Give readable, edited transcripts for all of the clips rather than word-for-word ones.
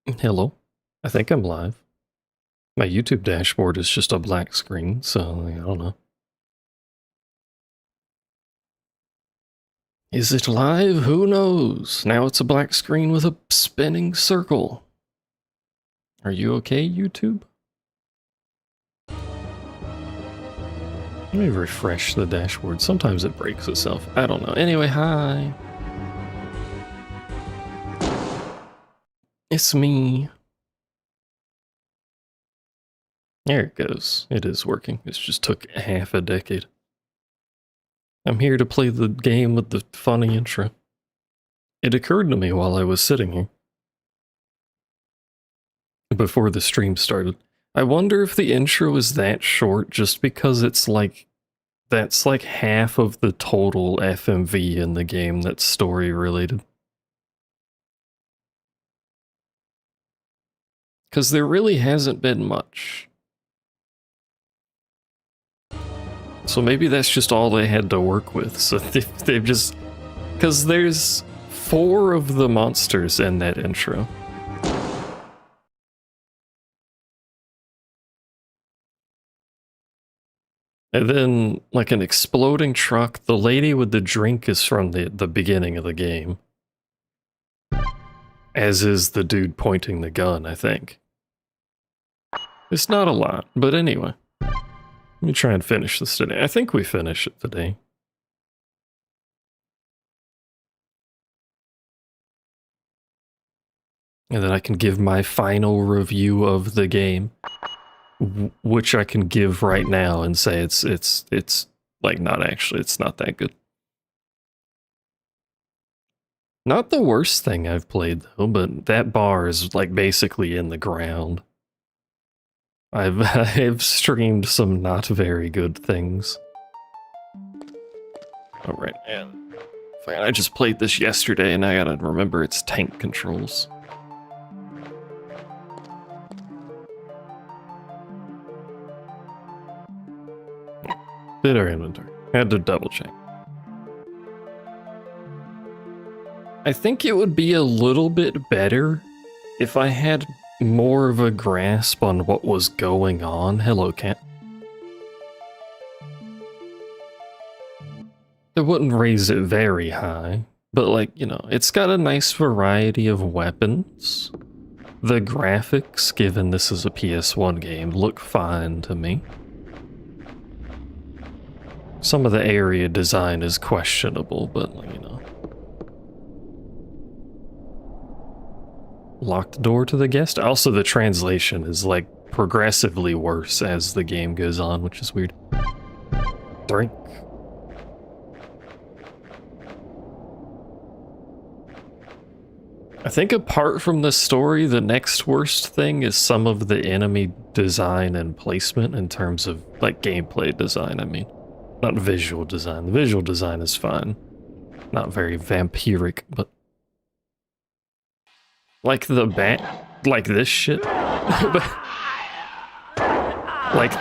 Hello. I think I'm live. My YouTube dashboard is just a black screen, so I don't know. Is it live? Who knows? Now it's a black screen with a spinning circle. Are you okay, YouTube? Let me refresh the dashboard. Sometimes it breaks itself. I don't know. Anyway, hi. It's me. There it goes. It is working. It just took half a decade. I'm here to play the game with the funny intro. It occurred to me while I was sitting here, before the stream started. I wonder if the intro is that short just because it's like, that's like half of the total FMV in the game that's story related. Because there really hasn't been much. So maybe that's just all they had to work with. So they've just... Because there's 4 of the monsters in that intro. And then, like an exploding truck, the lady with the drink is from the beginning of the game. As is the dude pointing the gun, I think. It's not a lot, but anyway. Let me try and finish this today. I think we finish it today. And then I can give my final review of the game, which I can give right now and say it's like not actually, it's not that good. Not the worst thing I've played though, but that bar is like basically in the ground. I've streamed some not very good things. Alright, and I just played this yesterday and I gotta remember its tank controls. Did our inventory. Had to double check. I think it would be a little bit better if I had more of a grasp on what was going on. Hello, cat. It wouldn't raise it very high, but like, you know, it's got a nice variety of weapons. The graphics, given this is a PS1 game, look fine to me. Some of the area design is questionable, but, you know. Locked door to the guest. Also, the translation is, like, progressively worse as the game goes on, which is weird. Drink. I think apart from the story, the next worst thing is some of the enemy design and placement in terms of, like, gameplay design, I mean. Not visual design. The visual design is fine. Not very vampiric, but... Like the bat... Like this shit? Like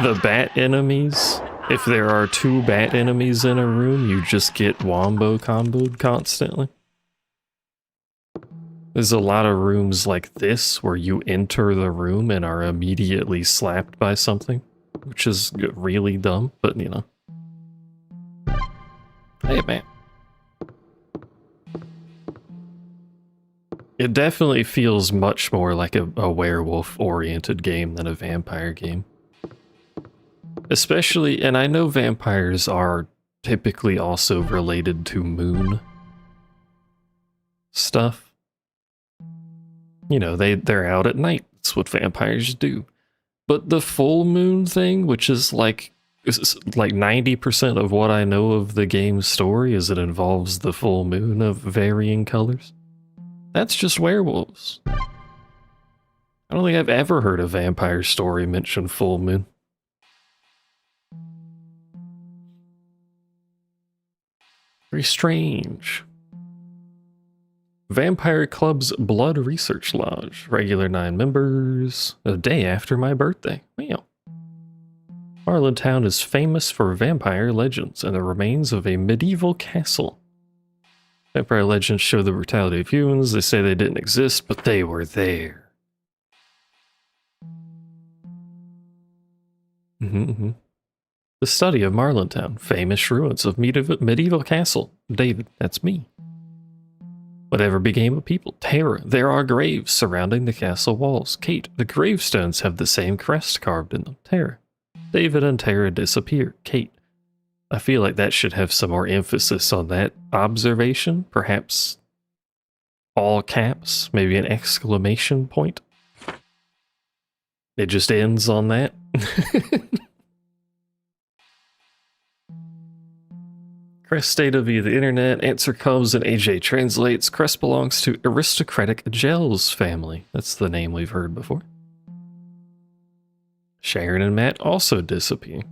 the bat enemies. If there are 2 bat enemies in a room, you just get wombo comboed constantly. There's a lot of rooms like this where you enter the room and are immediately slapped by something, which is really dumb, but you know. Hey, man. It definitely feels much more like a werewolf-oriented game than a vampire game. Especially, and I know vampires are typically also related to moon stuff. You know, they're out at night. That's what vampires do. But the full moon thing, which is like 90% of what I know of the game's story, is it involves the full moon of varying colors. That's just werewolves. I don't think I've ever heard a vampire story mention full moon. Very strange. Vampire Club's Blood Research Lodge. Regular 9 members. A day after my birthday. Wow. Harlan Town is famous for vampire legends and the remains of a medieval castle. Vampire legends show the brutality of humans. They say they didn't exist, but they were there. The study of Marlintown, famous ruins of medieval castle. David, that's me. Whatever became of people? Tara, there are graves surrounding the castle walls. Kate, the gravestones have the same crest carved in them. Tara. David and Tara disappear. Kate, I feel like that should have some more emphasis on that observation. Perhaps all caps, maybe an exclamation point. It just ends on that. Crest data via the internet. Answer comes and AJ translates. Crest belongs to aristocratic Gels family. That's the name we've heard before. Sharon and Matt also disappear.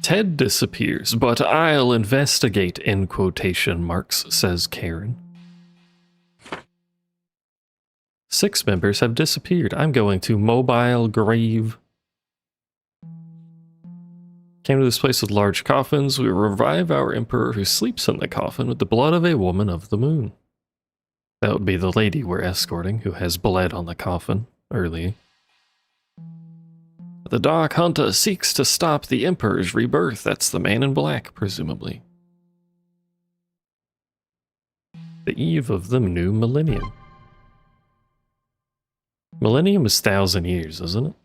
Ted disappears, but I'll investigate, in quotation marks, says Karen. 6 members have disappeared. I'm going to mobile grave. Came to this place with large coffins. We will revive our emperor who sleeps in the coffin with the blood of a woman of the moon. That would be the lady we're escorting who has bled on the coffin earlier. The Dark Hunter seeks to stop the emperor's rebirth. That's the man in black, presumably. The eve of the new millennium. Millennium is 1,000 years, isn't it?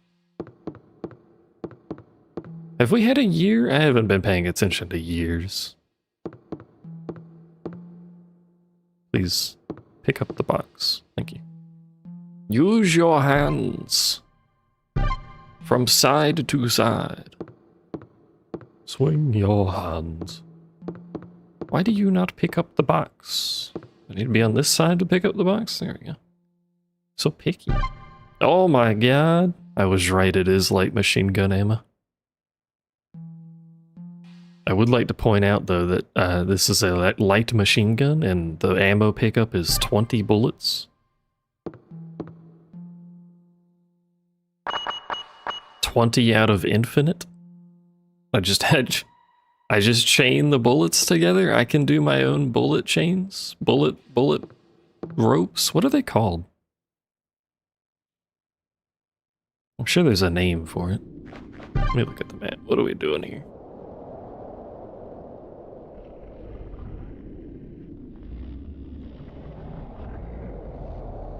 Have we had a year? I haven't been paying attention to years. Please pick up the box. Thank you. Use your hands. From side to side. Swing your hands. Why do you not pick up the box? I need to be on this side to pick up the box? There we go. So picky. Oh my god. I was right, it is light machine gun ammo. I would like to point out though that this is a light machine gun and the ammo pickup is 20 bullets. 20 out of infinite? I just chain the bullets together. I can do my own bullet chains. Bullet ropes. What are they called? I'm sure there's a name for it. Let me look at the map. What are we doing here?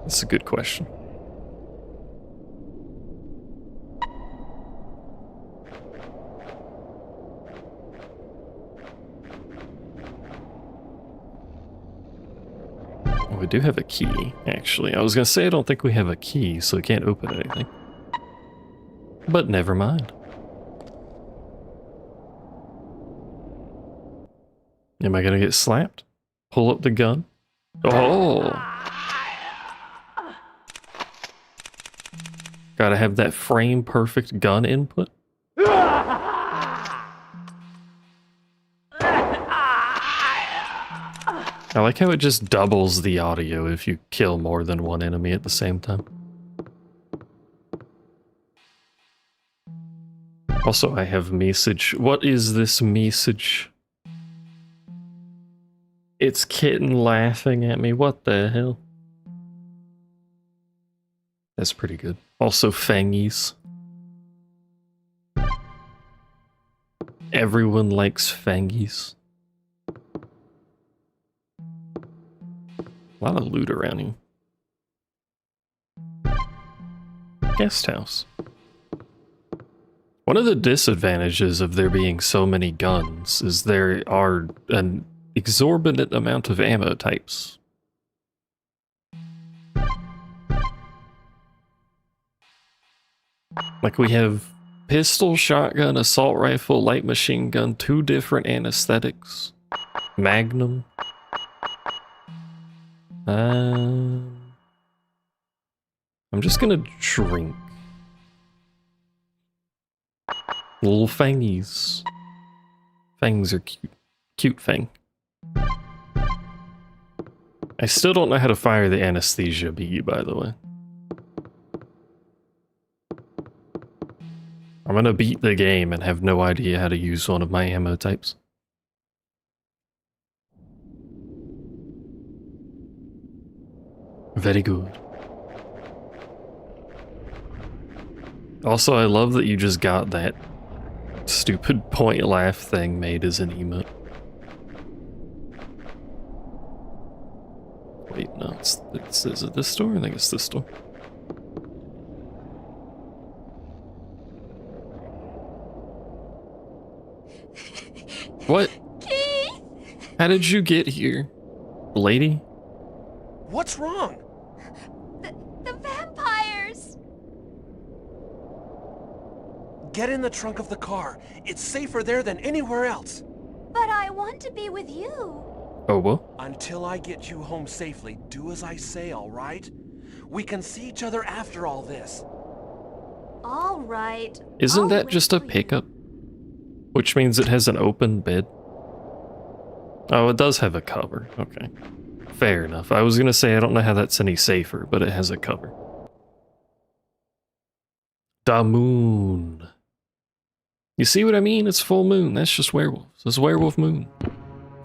That's a good question. We do have a key, actually. I was gonna say I don't think we have a key, so we can't open anything. But never mind. Am I gonna get slapped? Pull up the gun? Oh! Gotta have that frame perfect gun input. I like how it just doubles the audio if you kill more than one enemy at the same time. Also, I have message. What is this message? It's kitten laughing at me. What the hell? That's pretty good. Also, fangies. Everyone likes fangies. A lot of loot around here. Guest house. One of the disadvantages of there being so many guns is there are an exorbitant amount of ammo types. Like we have pistol, shotgun, assault rifle, light machine gun, 2 different anesthetics, magnum. I'm just gonna drink. Little fangies. Fangs are cute. Cute fang. I still don't know how to fire the anesthesia bee, by the way. I'm gonna beat the game and have no idea how to use one of my ammo types. Very good. Also, I love that you just got that stupid point laugh thing made as an emote. Wait, no, is it this store? I think it's this store. What? Keith! How did you get here, lady? What's wrong? The vampires! Get in the trunk of the car. It's safer there than anywhere else. But I want to be with you. Oh, what? Until I get you home safely, do as I say, all right? We can see each other after all this. All right. Isn't I'll that wait just a for you. pickup? Which means it has an open bed. Oh, it does have a cover. Okay. Fair enough. I was gonna say I don't know how that's any safer, but it has a cover. Da moon. You see what I mean? It's full moon. That's just werewolves. It's werewolf moon.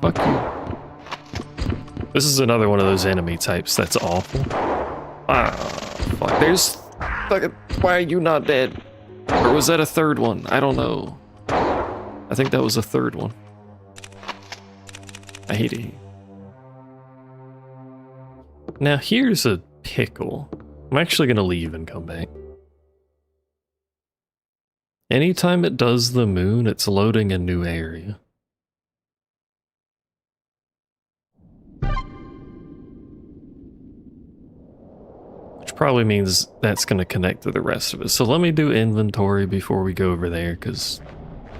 Fuck you. This is another one of those enemy types that's awful. Ah, fuck. There's... Fucking... Why are you not dead? Or was that a third one? I don't know. I think that was a third one. I hate it. Now here's a pickle. I'm actually gonna leave and come back. Anytime it does the moon, it's loading a new area. Which probably means that's gonna connect to the rest of it. So let me do inventory before we go over there, because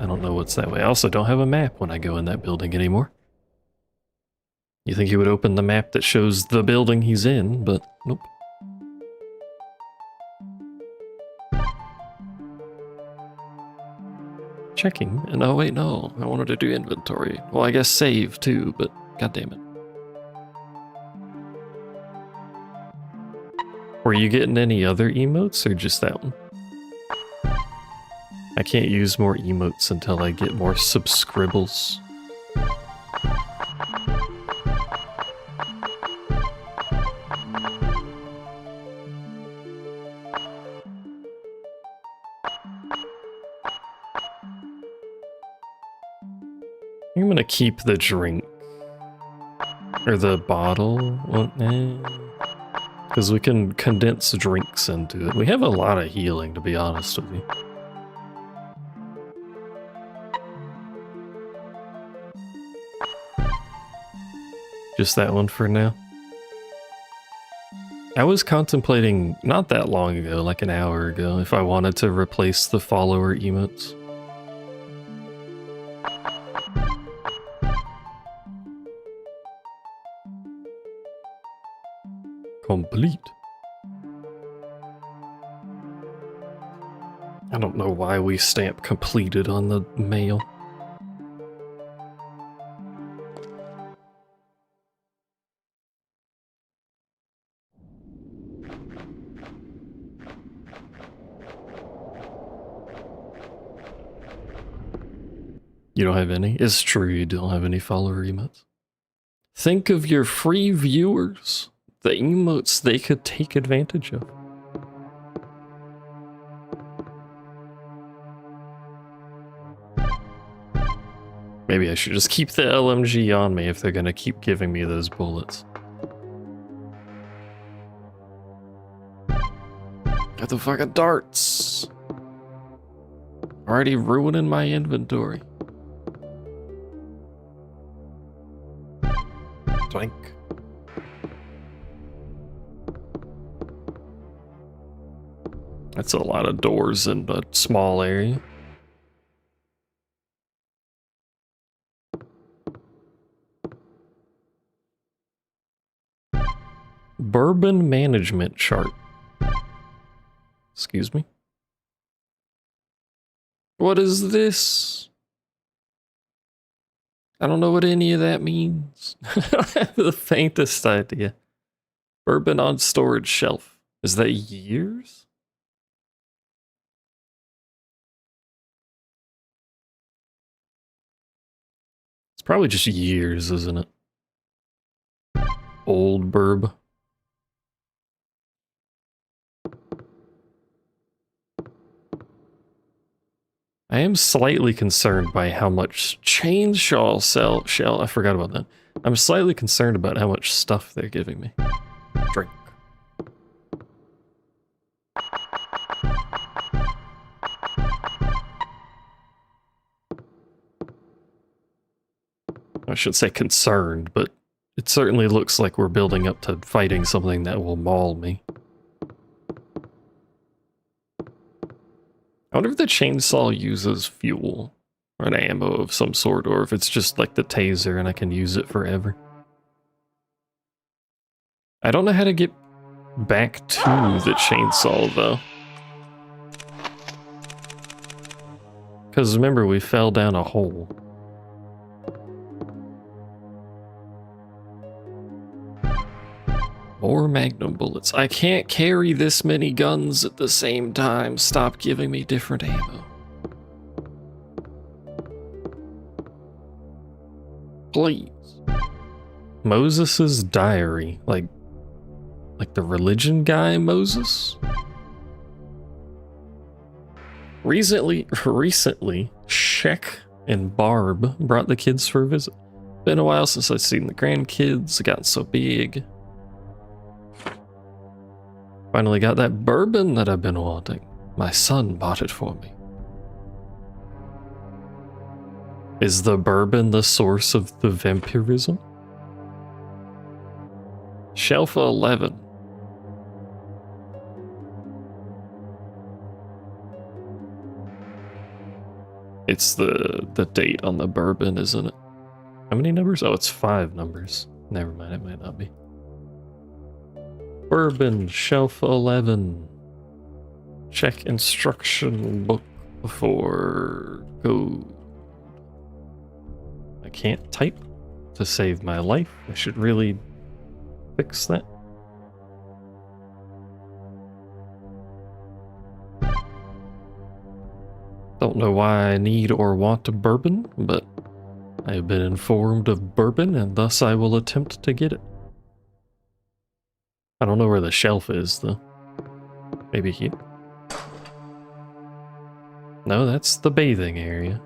I don't know what's that way. I also don't have a map when I go in that building anymore. You think he would open the map that shows the building he's in, but nope. Checking, and oh wait, no, I wanted to do inventory. Well, I guess save too, but god damn it. Were you getting any other emotes or just that one? I can't use more emotes until I get more subscribbles. I'm gonna keep the drink. Or the bottle. Because we can condense drinks into it. We have a lot of healing, to be honest with you. Just that one for now. I was contemplating, not that long ago, like an hour ago, if I wanted to replace the follower emotes. Complete. I don't know why we stamp completed on the mail. You don't have any? It's true, you don't have any follower emotes. Think of your free viewers. The emotes they could take advantage of. Maybe I should just keep the LMG on me if they're gonna keep giving me those bullets. Got the fucking darts. Already ruining my inventory. Doink. That's a lot of doors in a small area. Bourbon management chart. Excuse me. What is this? I don't know what any of that means. I don't have the faintest idea. Bourbon on storage shelf. Is that years? It's probably just years, isn't it? Old burb. I am slightly concerned by how much chainsaw shell. I forgot about that. I'm slightly concerned about how much stuff they're giving me. Drink. I should say concerned, but it certainly looks like we're building up to fighting something that will maul me. I wonder if the chainsaw uses fuel or an ammo of some sort, or if it's just like the taser and I can use it forever. I don't know how to get back to the chainsaw though. Because remember, we fell down a hole. More magnum bullets. I can't carry this many guns at the same time. Stop giving me different ammo. Please. Moses's diary. Like the religion guy Moses? Recently, Shek and Barb brought the kids for a visit. Been a while since I've seen the grandkids. Gotten so big. Finally got that bourbon that I've been wanting. My son bought it for me. Is the bourbon the source of the vampirism? Shelf 11. It's the date on the bourbon, isn't it? How many numbers? Oh, it's 5 numbers. Never mind, it might not be. Bourbon, shelf 11. Check instruction book before go. I can't type to save my life. I should really fix that. Don't know why I need or want a bourbon, but I have been informed of bourbon and thus I will attempt to get it. I don't know where the shelf is though. Maybe here? No, that's the bathing area.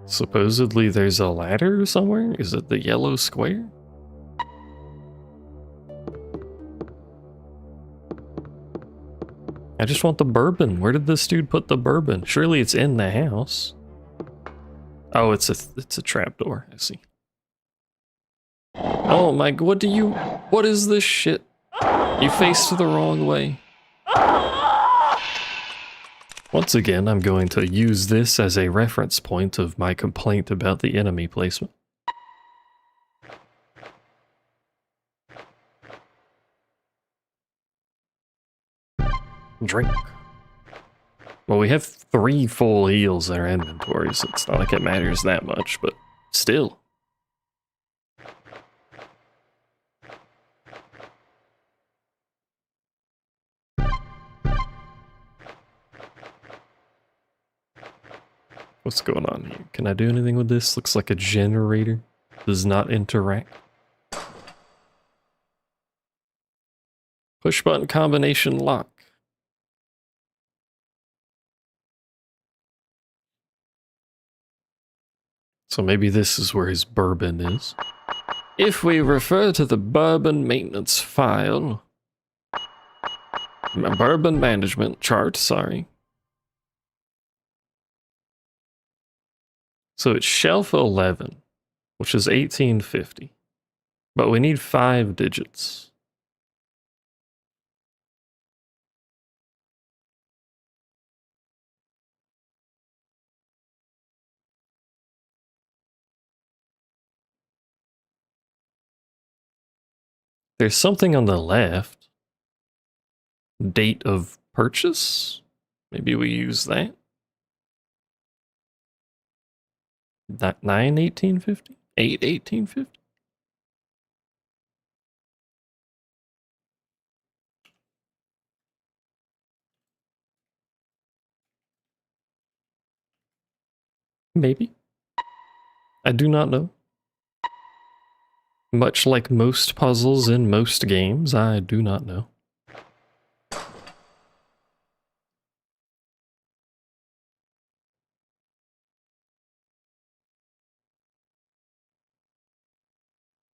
Supposedly there's a ladder somewhere? Is it the yellow square? I just want the bourbon. Where did this dude put the bourbon? Surely it's in the house. Oh, it's a trapdoor. I see. Oh my, what is this shit? You faced the wrong way. Once again, I'm going to use this as a reference point of my complaint about the enemy placement. Drink. Well, we have 3 full heals in our inventory, so it's not like it matters that much, but still. What's going on here? Can I do anything with this? Looks like a generator. Does not interact. Push button combination lock. So maybe this is where his bourbon is. If we refer to the bourbon maintenance file, bourbon management chart, sorry. So it's shelf 11, which is 1850. But we need 5 digits. There's something on the left. Date of purchase? Maybe we use that. 9/1850? 8/1850? Maybe. I do not know. Much like most puzzles in most games, I do not know.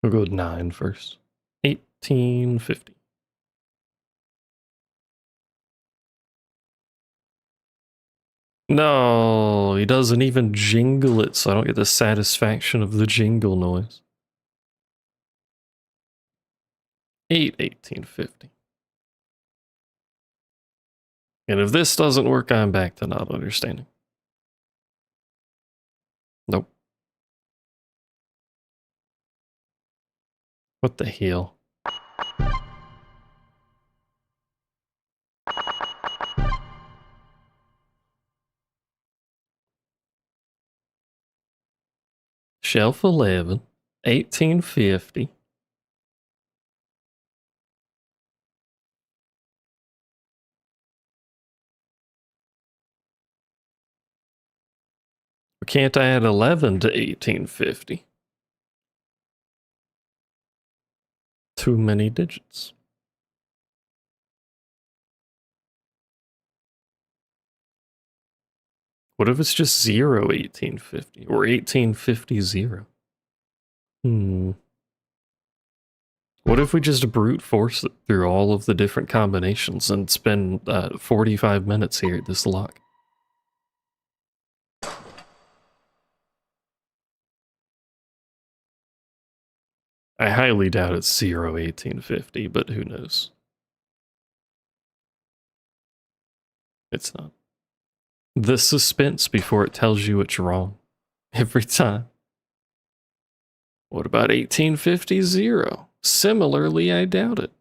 We'll go with 9 first. 1850. No, he doesn't even jingle it, so I don't get the satisfaction of the jingle noise. 1850. And if this doesn't work, I'm back to not understanding. Nope. What the hell? Shelf 11, 1850. Can't I add 11 to 1850? Too many digits. What if it's just 0 1850 or 1850 0? What if we just brute force it through all of the different combinations and spend 45 minutes here at this lock? I highly doubt it's 0 1850, but who knows? It's not. The suspense before it tells you it's wrong. Every time. What about 1850 0? Similarly, I doubt it.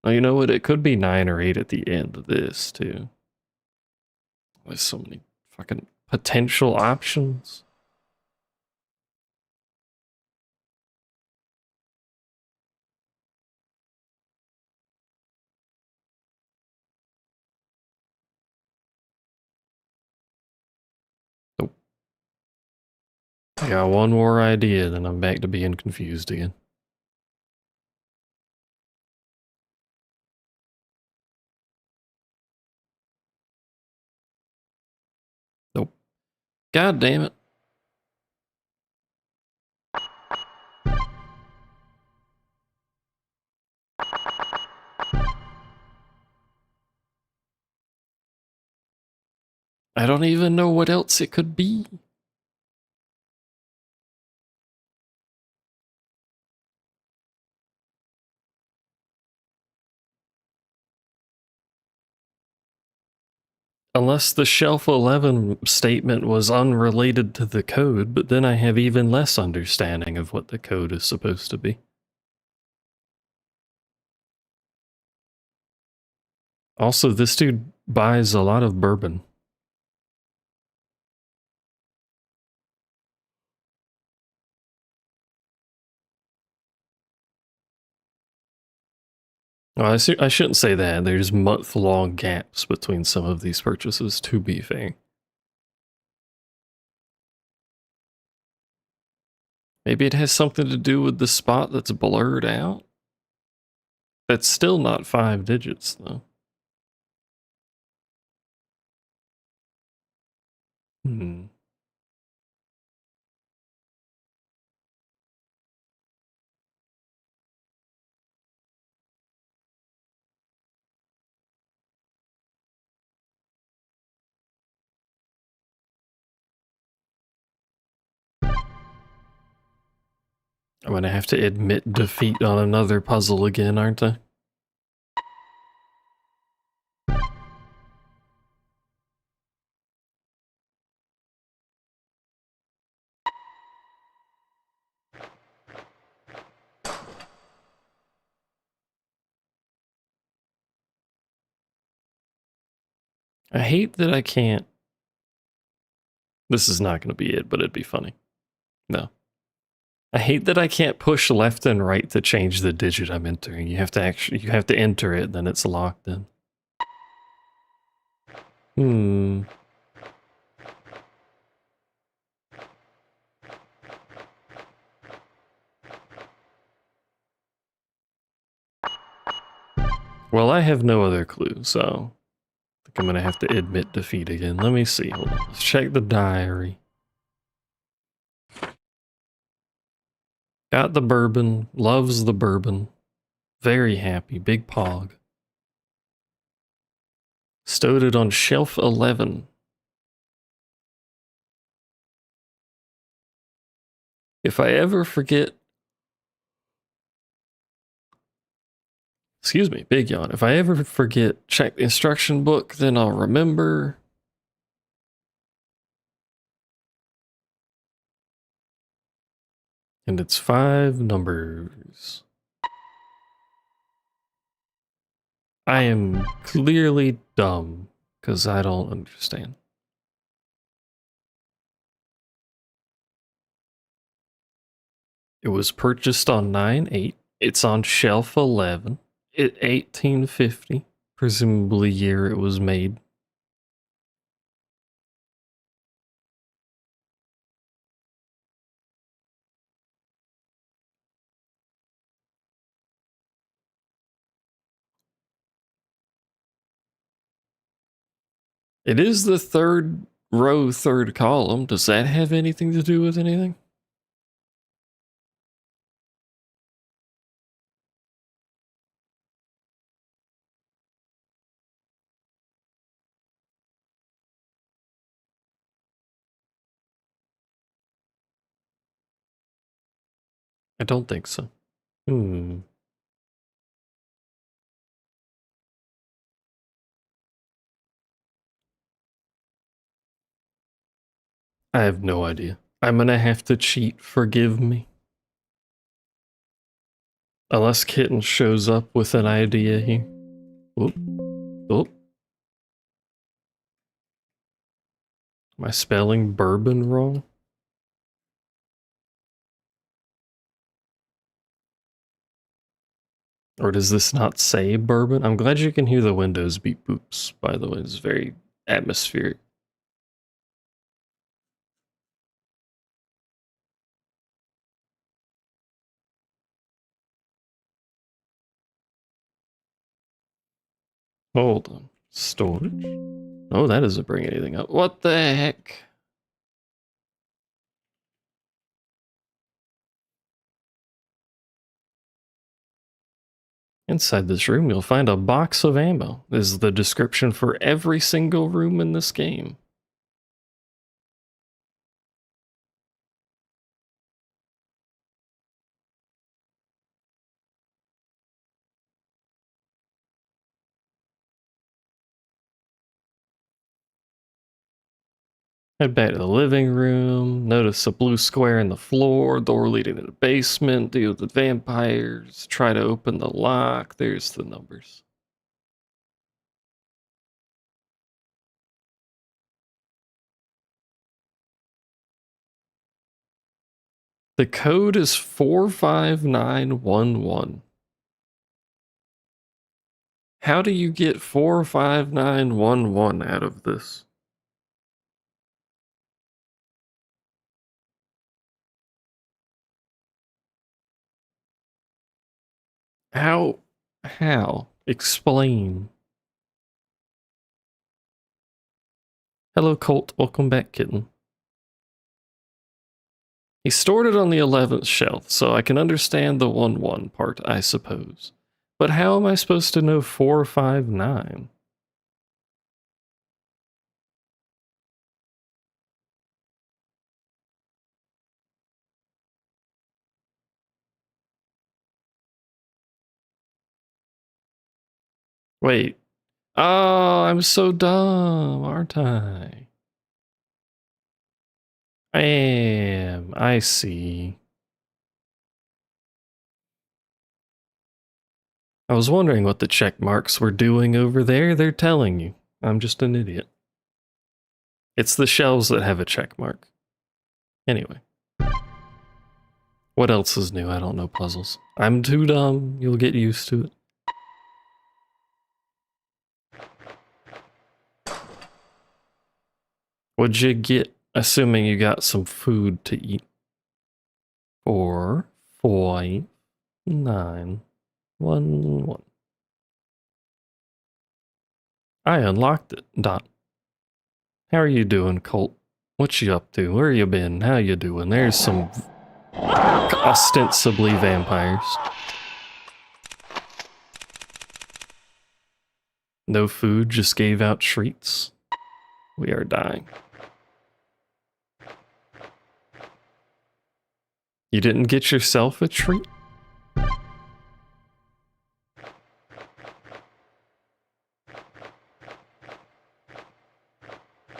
Well, you know what? It could be 9 or 8 at the end of this, too. There's so many fucking potential options. Nope. I got one more idea, then I'm back to being confused again. Nope. God damn it. I don't even know what else it could be. Unless the shelf 11 statement was unrelated to the code, but then I have even less understanding of what the code is supposed to be. Also, this dude buys a lot of bourbon. Well, I shouldn't say that. There's month-long gaps between some of these purchases, to be fair. Maybe it has something to do with the spot that's blurred out? That's still not 5 digits, though. Hmm. I'm gonna have to admit defeat on another puzzle again, aren't I? I hate that I can't... This is not gonna be it, but it'd be funny. No. I hate that I can't push left and right to change the digit I'm entering. You have to enter it, then it's locked in. Hmm. Well, I have no other clue, so I think I'm gonna have to admit defeat again. Let me see. Hold on. Let's check the diary. Got the bourbon. Loves the bourbon. Very happy. Big pog. Stowed it on shelf 11. If I ever forget... Excuse me, big yawn. If I ever forget, check the instruction book, then I'll remember. And it's 5 numbers. I am clearly dumb, because I don't understand. It was purchased on 9/8. It's on shelf 11. 1850, presumably year it was made. It is the third row, third column. Does that have anything to do with anything? I don't think so. I have no idea. I'm gonna have to cheat, forgive me. Unless Kitten shows up with an idea here. Oop. Oop. Am I spelling bourbon wrong? Or does this not say bourbon? I'm glad you can hear the windows beep boops, by the way. It's very atmospheric. Hold on. Storage? Oh, that doesn't bring anything up. What the heck? Inside this room, you'll find a box of ammo. This is the description for every single room in this game. Head back to the living room. Notice a blue square in the floor. Door leading to the basement. Deal with the vampires. Try to open the lock. There's the numbers. The code is 45911. How do you get 45911 out of this? How? How? Explain. Hello, Colt. Welcome back, kitten. He stored it on the 11th shelf, so I can understand the 1-1 part, I suppose. But how am I supposed to know 459? Wait. Oh, I'm so dumb, aren't I? I am. I see. I was wondering what the check marks were doing over there. They're telling you. I'm just an idiot. It's the shelves that have a check mark. Anyway. What else is new? I don't know puzzles. I'm too dumb. You'll get used to it. What'd you get? Assuming you got some food to eat. 4, 5, 9, 1, 1. I unlocked it, Dot. How are you doing, Colt? What you up to? Where you been? How you doing? There's some ostensibly vampires. No food, just gave out treats. We are dying. You didn't get yourself a treat?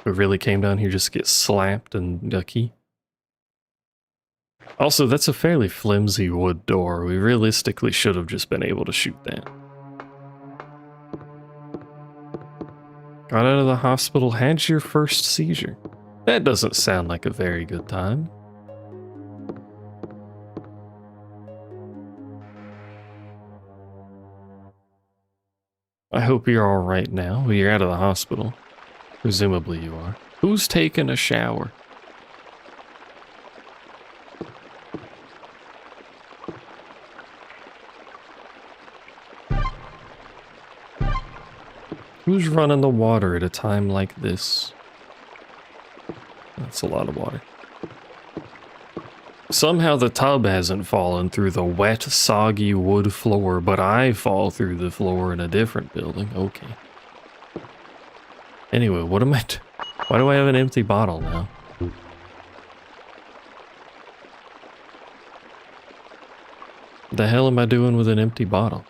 We really came down here just to get slapped and yucky. Also, that's a fairly flimsy wood door. We realistically should have just been able to shoot that. Got out of the hospital, had your first seizure. That doesn't sound like a very good time. I hope you're alright now. Well, you're out of the hospital. Presumably you are. Who's taking a shower? Who's running the water at a time like this? That's a lot of water. Somehow the tub hasn't fallen through the wet, soggy wood floor, but I fall through the floor in a different building. Okay. Anyway, what am I why do I have an empty bottle now? The hell am I doing with an empty bottle?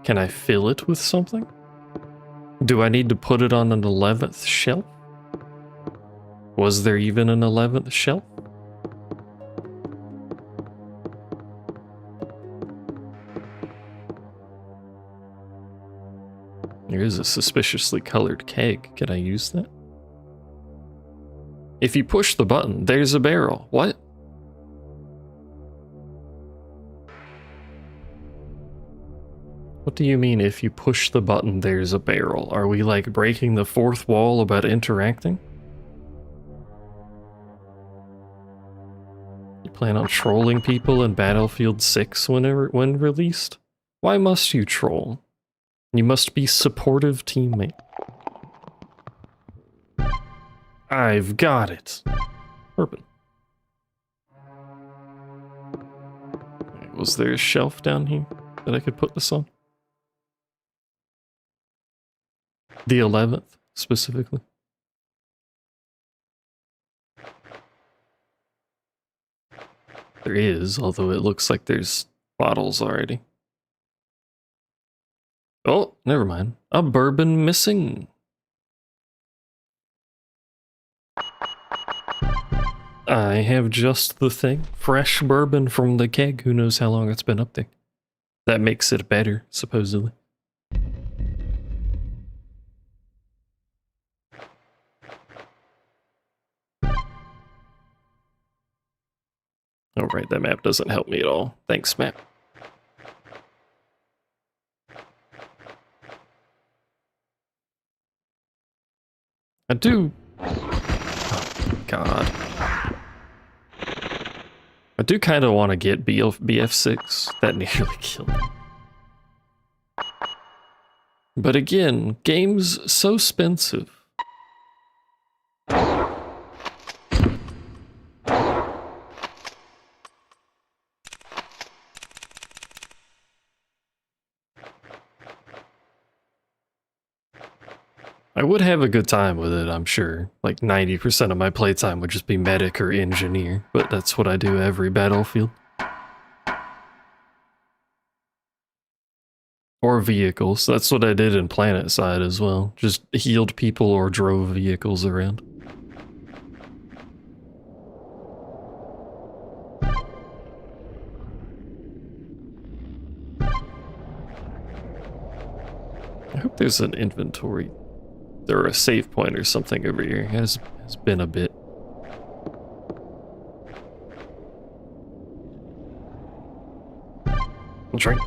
Can I fill it with something? Do I need to put it on an 11th shelf? Was there even an 11th shelf? There is a suspiciously colored keg. Can I use that? If you push the button, there's a barrel. What? What do you mean if you push the button, there's a barrel? Are we like breaking the fourth wall about interacting? You plan on trolling people in Battlefield 6 when released? Why must you troll? You must be supportive teammate. I've got it. Bourbon. Was there a shelf down here that I could put this on? The 11th, specifically. There is, although it looks like there's bottles already. Oh, never mind. A bourbon missing. I have just the thing. Fresh bourbon from the keg. Who knows how long it's been up there. That makes it better, supposedly. Oh, right, that map doesn't help me at all. Thanks, map. I do... Oh, God. I do kind of want to get BF6. That nearly killed me. But again, game's so expensive. I would have a good time with it, I'm sure. Like 90% of my playtime would just be medic or engineer, but that's what I do every Battlefield. Or vehicles. That's what I did in Planet Side as well. Just healed people or drove vehicles around. I hope there's an inventory or a save point or something over here. Has been a bit. Drink.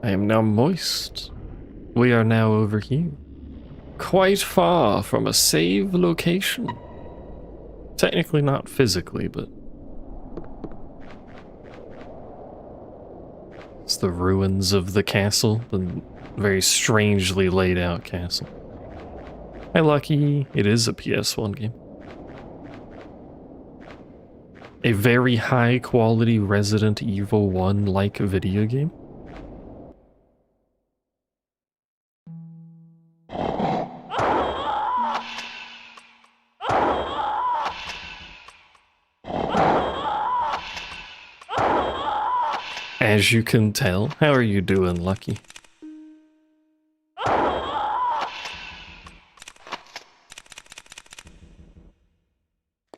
I am now moist. We are now over here. Quite far from a save location. Technically not physically, but it's the ruins of the castle, the very strangely laid out castle. Hi Lucky, it is a PS1 game. A very high quality Resident Evil 1 like video game. As you can tell, how are you doing, Lucky?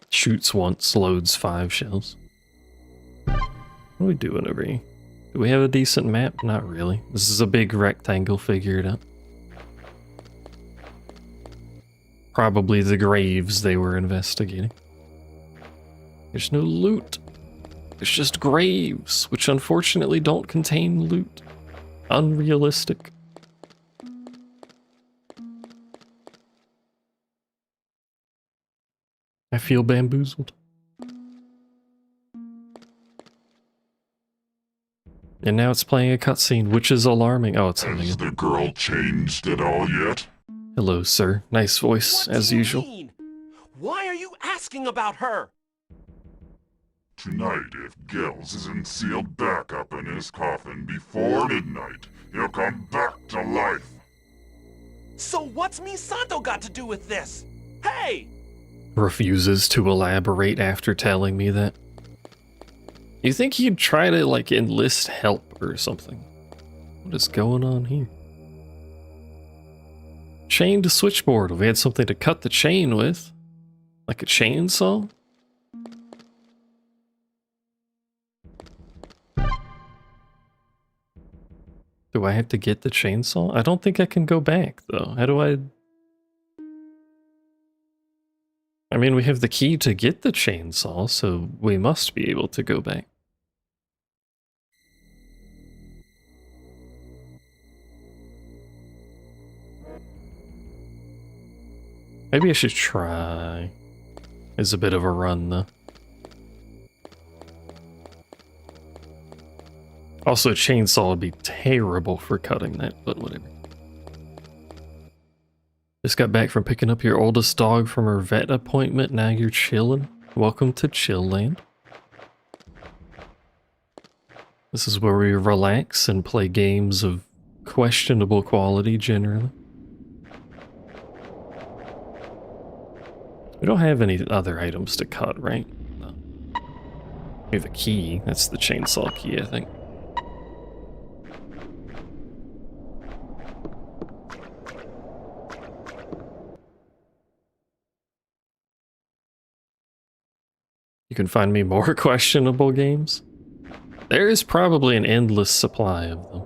Shoots once, loads 5 shells. What are we doing over here? Do we have a decent map? Not really. This is a big rectangle, figure it out. Probably the graves they were investigating. There's no loot. It's just graves, which unfortunately don't contain loot. Unrealistic. I feel bamboozled. And now it's playing a cutscene, which is alarming. Oh, it's something. Has the girl changed at all yet? Hello, sir. Nice voice, What as do you usual. mean? Why are you asking about her? Tonight, if Gels isn't sealed back up in his coffin before midnight, he'll come back to life. So what's Misato got to do with this? Hey! Refuses to elaborate after telling me that. You think he'd try to, like, enlist help or something? What is going on here? Chained switchboard. We had something to cut the chain with. Like a chainsaw? Do I have to get the chainsaw? I don't think I can go back, though. How do I... I mean, we have the key to get the chainsaw, so we must be able to go back. Maybe I should try. It's a bit of a run, though. Also, a chainsaw would be terrible for cutting that, but whatever. Just got back from picking up your oldest dog from her vet appointment. Now you're chilling. Welcome to Chill Land. This is where we relax and play games of questionable quality, generally. We don't have any other items to cut, right? No. We have a key. That's the chainsaw key, I think. You can find me more questionable games. There is probably an endless supply of them.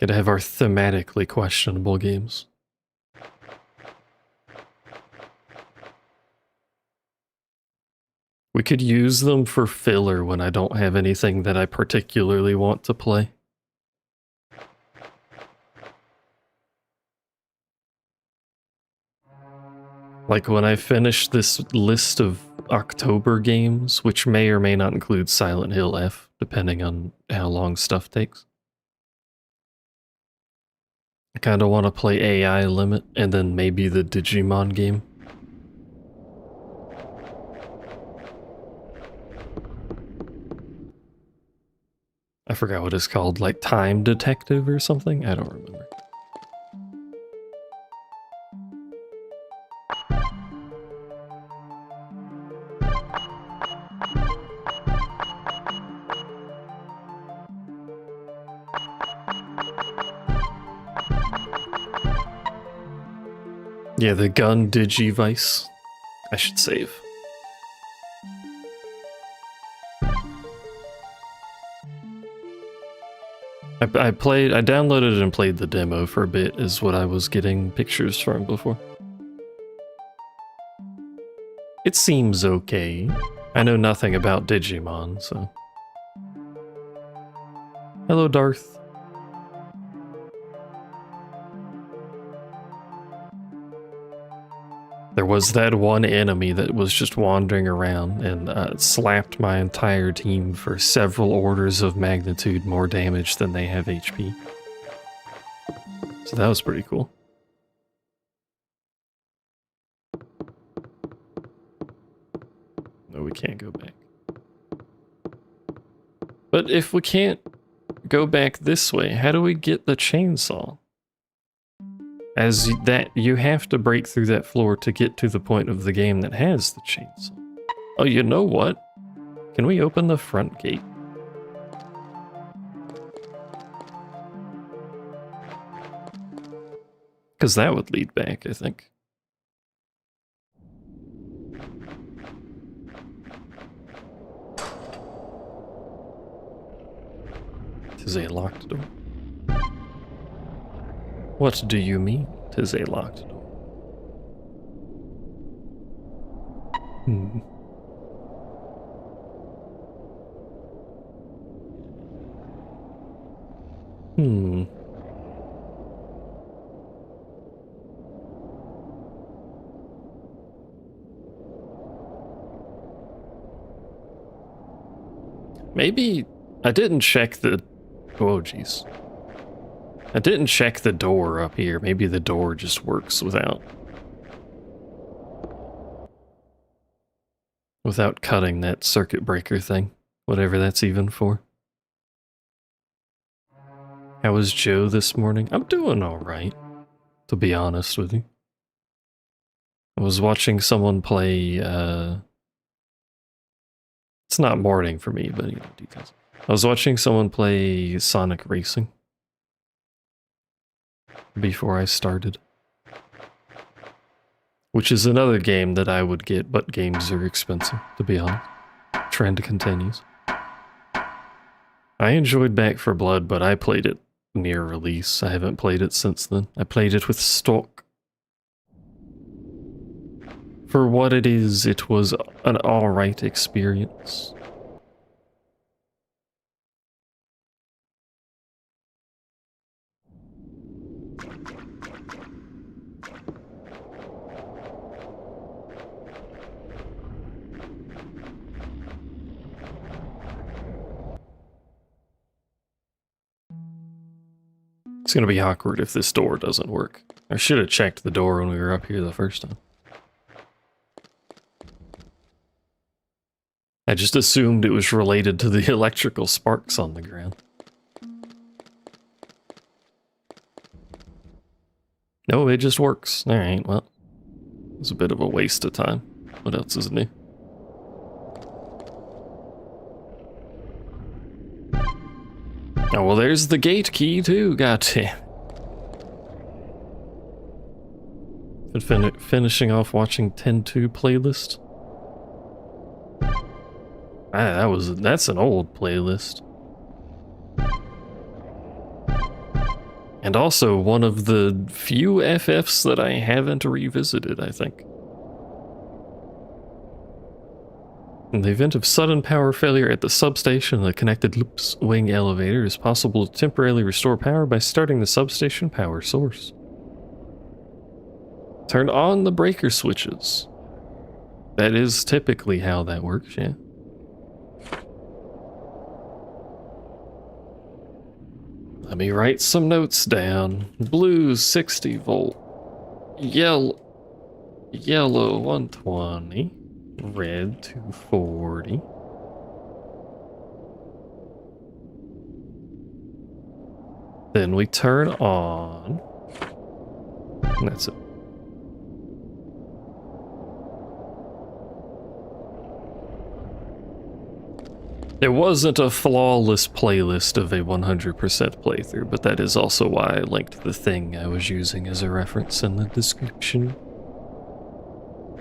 Gotta have our thematically questionable games. We could use them for filler when I don't have anything that I particularly want to play. Like when I finish this list of October games, which may or may not include Silent Hill F, depending on how long stuff takes. I kind of want to play AI Limit and then maybe the Digimon game. I forgot what it's called, like Time Detective or something? I don't remember. Yeah, the gun Digivice. I should save. I downloaded it and played the demo for a bit, is what I was getting pictures from before. It seems okay. I know nothing about Digimon, so. Hello, Darth. There was that one enemy that was just wandering around and slapped my entire team for several orders of magnitude more damage than they have HP. So that was pretty cool. No, we can't go back. But if we can't go back this way, how do we get the chainsaw? As that, you have to break through that floor to get to the point of the game that has the chainsaw. Oh, you know what? Can we open the front gate? Because that would lead back, I think. Tis a locked door. What do you mean, 'tis a locked door? Maybe I didn't check the... Oh, jeez. I didn't check the door up here. Maybe the door just works without cutting that circuit breaker thing. Whatever that's even for. How was Joe this morning? I'm doing alright, to be honest with you. I was watching someone play, it's not morning for me, but you know, details. I was watching someone play Sonic Racing before I started. Which is another game that I would get, but games are expensive, to be honest. Trend continues. I enjoyed Back 4 Blood, but I played it near release. I haven't played it since then. I played it with stock. For what it is, it was an alright experience. It's gonna be awkward if this door doesn't work. I should have checked the door when we were up here the first time. I just assumed it was related to the electrical sparks on the ground. No, it just works. Alright, well. It was a bit of a waste of time. What else is new? Oh, well, there's the gate key, too. Goddamn. Finishing off watching 10-2 playlist. That's an old playlist. And also one of the few FFs that I haven't revisited, I think. In the event of sudden power failure at the substation, the connected loops wing elevator is possible to temporarily restore power by starting the substation power source. Turn on the breaker switches. That is typically how that works, yeah. Let me write some notes down. Blue 60 volt. Yellow 120. Red 240. Then we turn on. And that's it. It wasn't a flawless playlist of a 100% playthrough, but that is also why I linked the thing I was using as a reference in the description.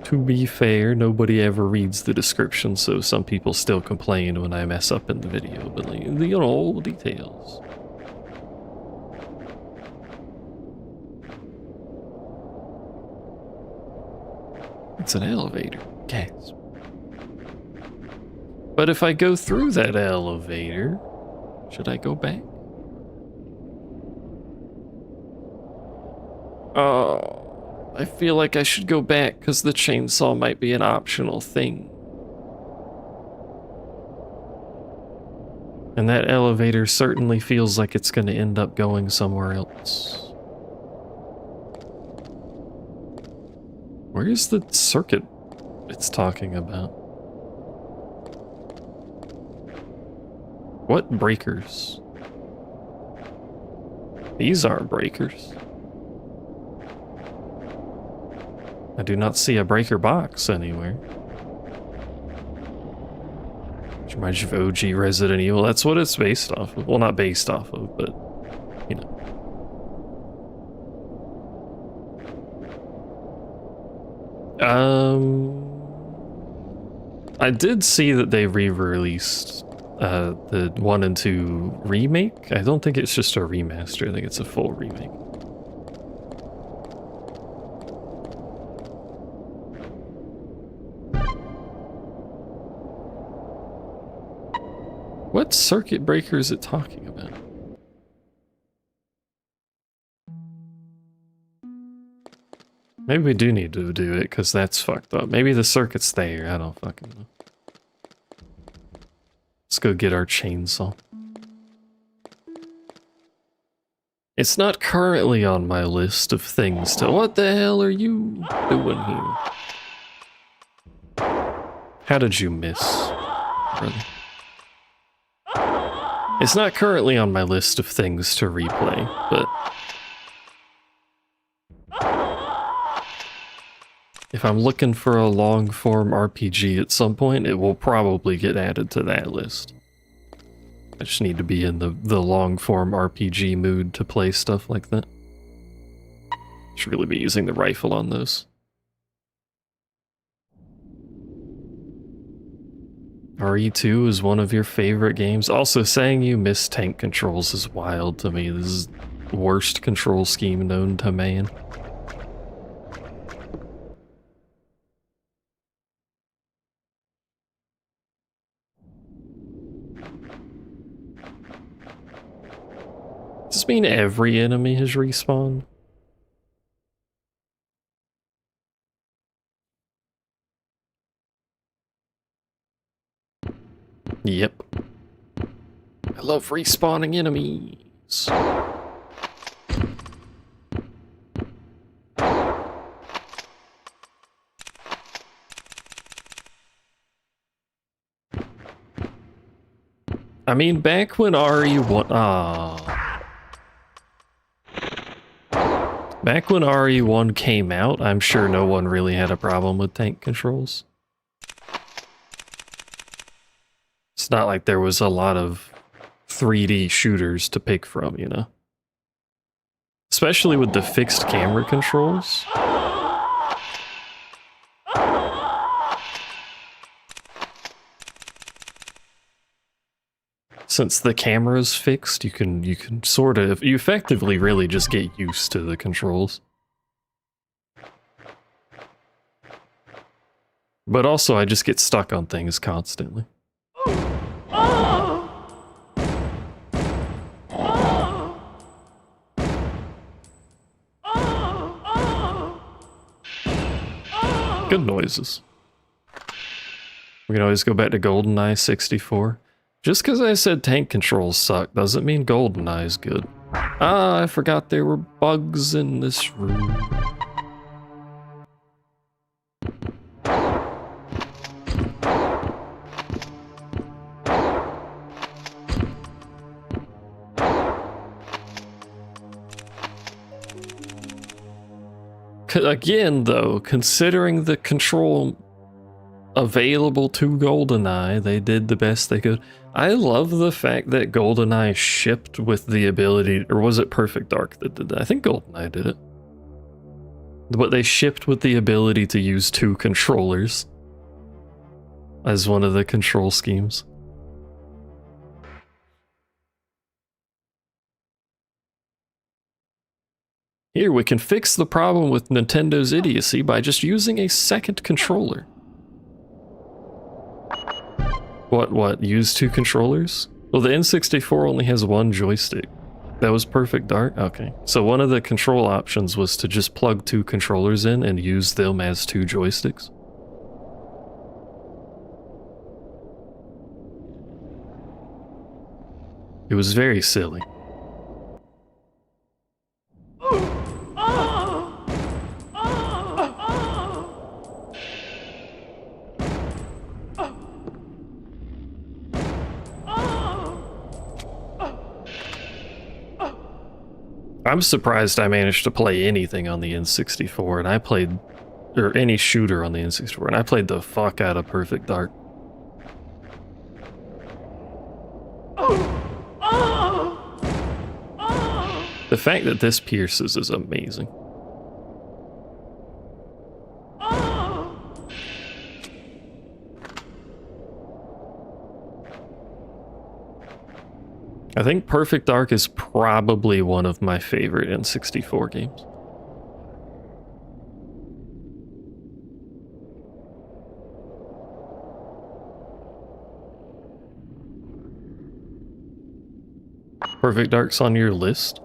To be fair, nobody ever reads the description, so some people still complain when I mess up in the video, but like, you know, details. it's an elevator. Gas. But if I go through that elevator, should I go back? Oh, I feel like I should go back because the chainsaw might be an optional thing. And that elevator certainly feels like it's going to end up going somewhere else. Where's the circuit it's talking about? What breakers? These aren't breakers. I do not see a breaker box anywhere. Which reminds you of OG Resident Evil. That's what it's based off of. Well, not based off of, but, you know. I did see that they re-released the 1 and 2 remake. I don't think it's just a remaster. I think it's a full remake. What circuit breaker is it talking about? Maybe we do need to do it, because that's fucked up. Maybe the circuit's there, I don't fucking know. Let's go get our chainsaw. It's not currently on my list of things to— What the hell are you doing here? How did you miss, brother? It's not currently on my list of things to replay, but if I'm looking for a long-form RPG at some point, it will probably get added to that list. I just need to be in the long-form RPG mood to play stuff like that. Should really be using the rifle on those. RE2 is one of your favorite games. Also, saying you miss tank controls is wild to me. This is the worst control scheme known to man. Does this mean every enemy has respawned? Yep. I love respawning enemies. I mean, back when RE1... Back when RE1 came out, I'm sure no one really had a problem with tank controls. It's not like there was a lot of 3D shooters to pick from, you know? Especially with the fixed camera controls. Since the camera's fixed, you can you effectively really just get used to the controls. But also I just get stuck on things constantly. Good noises. We can always go back to GoldenEye 64. Just because I said tank controls suck doesn't mean GoldenEye is good. Ah, I forgot there were bugs in this room. Again, though, considering the control available to GoldenEye, they did the best they could. I love the fact that GoldenEye shipped with the ability, or was it Perfect Dark that did that? I think GoldenEye did it. But they shipped with the ability to use 2 controllers as one of the control schemes. Here, we can fix the problem with Nintendo's idiocy by just using a second controller. What? Use two controllers? Well, the N64 only has one joystick. That was Perfect Dark? Okay. So one of the control options was to just plug two controllers in and use them as two joysticks. It was very silly. I'm surprised I managed to play anything on the N64, and I played, or any shooter on the N64, and I played the fuck out of Perfect Dark. The fact that this pierces is amazing. I think Perfect Dark is probably one of my favorite N64 games. Perfect Dark's on your list?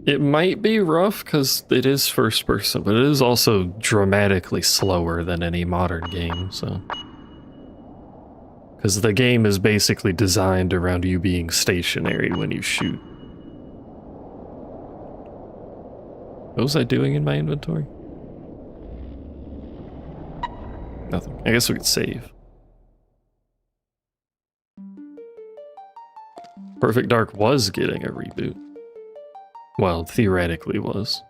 It might be rough because it is first person, but it is also dramatically slower than any modern game, so... Because the game is basically designed around you being stationary when you shoot. What was I doing in my inventory? Nothing. I guess we could save. Perfect Dark was getting a reboot. Well, theoretically was.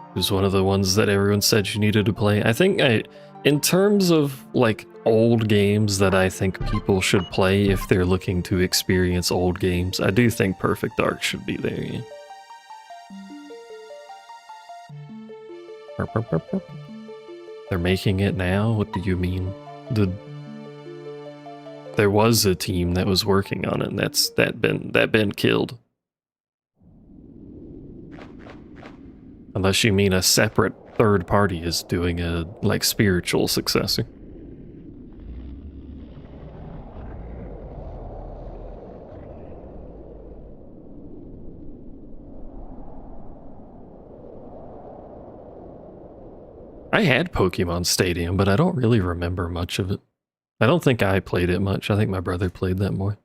It was one of the ones that everyone said you needed to play. I think in terms of like old games that I think people should play if they're looking to experience old games, I do think Perfect Dark should be there, yeah. They're making it now? What do you mean? There was a team that was working on it, and that been killed. Unless you mean a separate third party is doing a, like, spiritual successor. I had Pokemon Stadium, but I don't really remember much of it. I don't think I played it much. I think my brother played that more.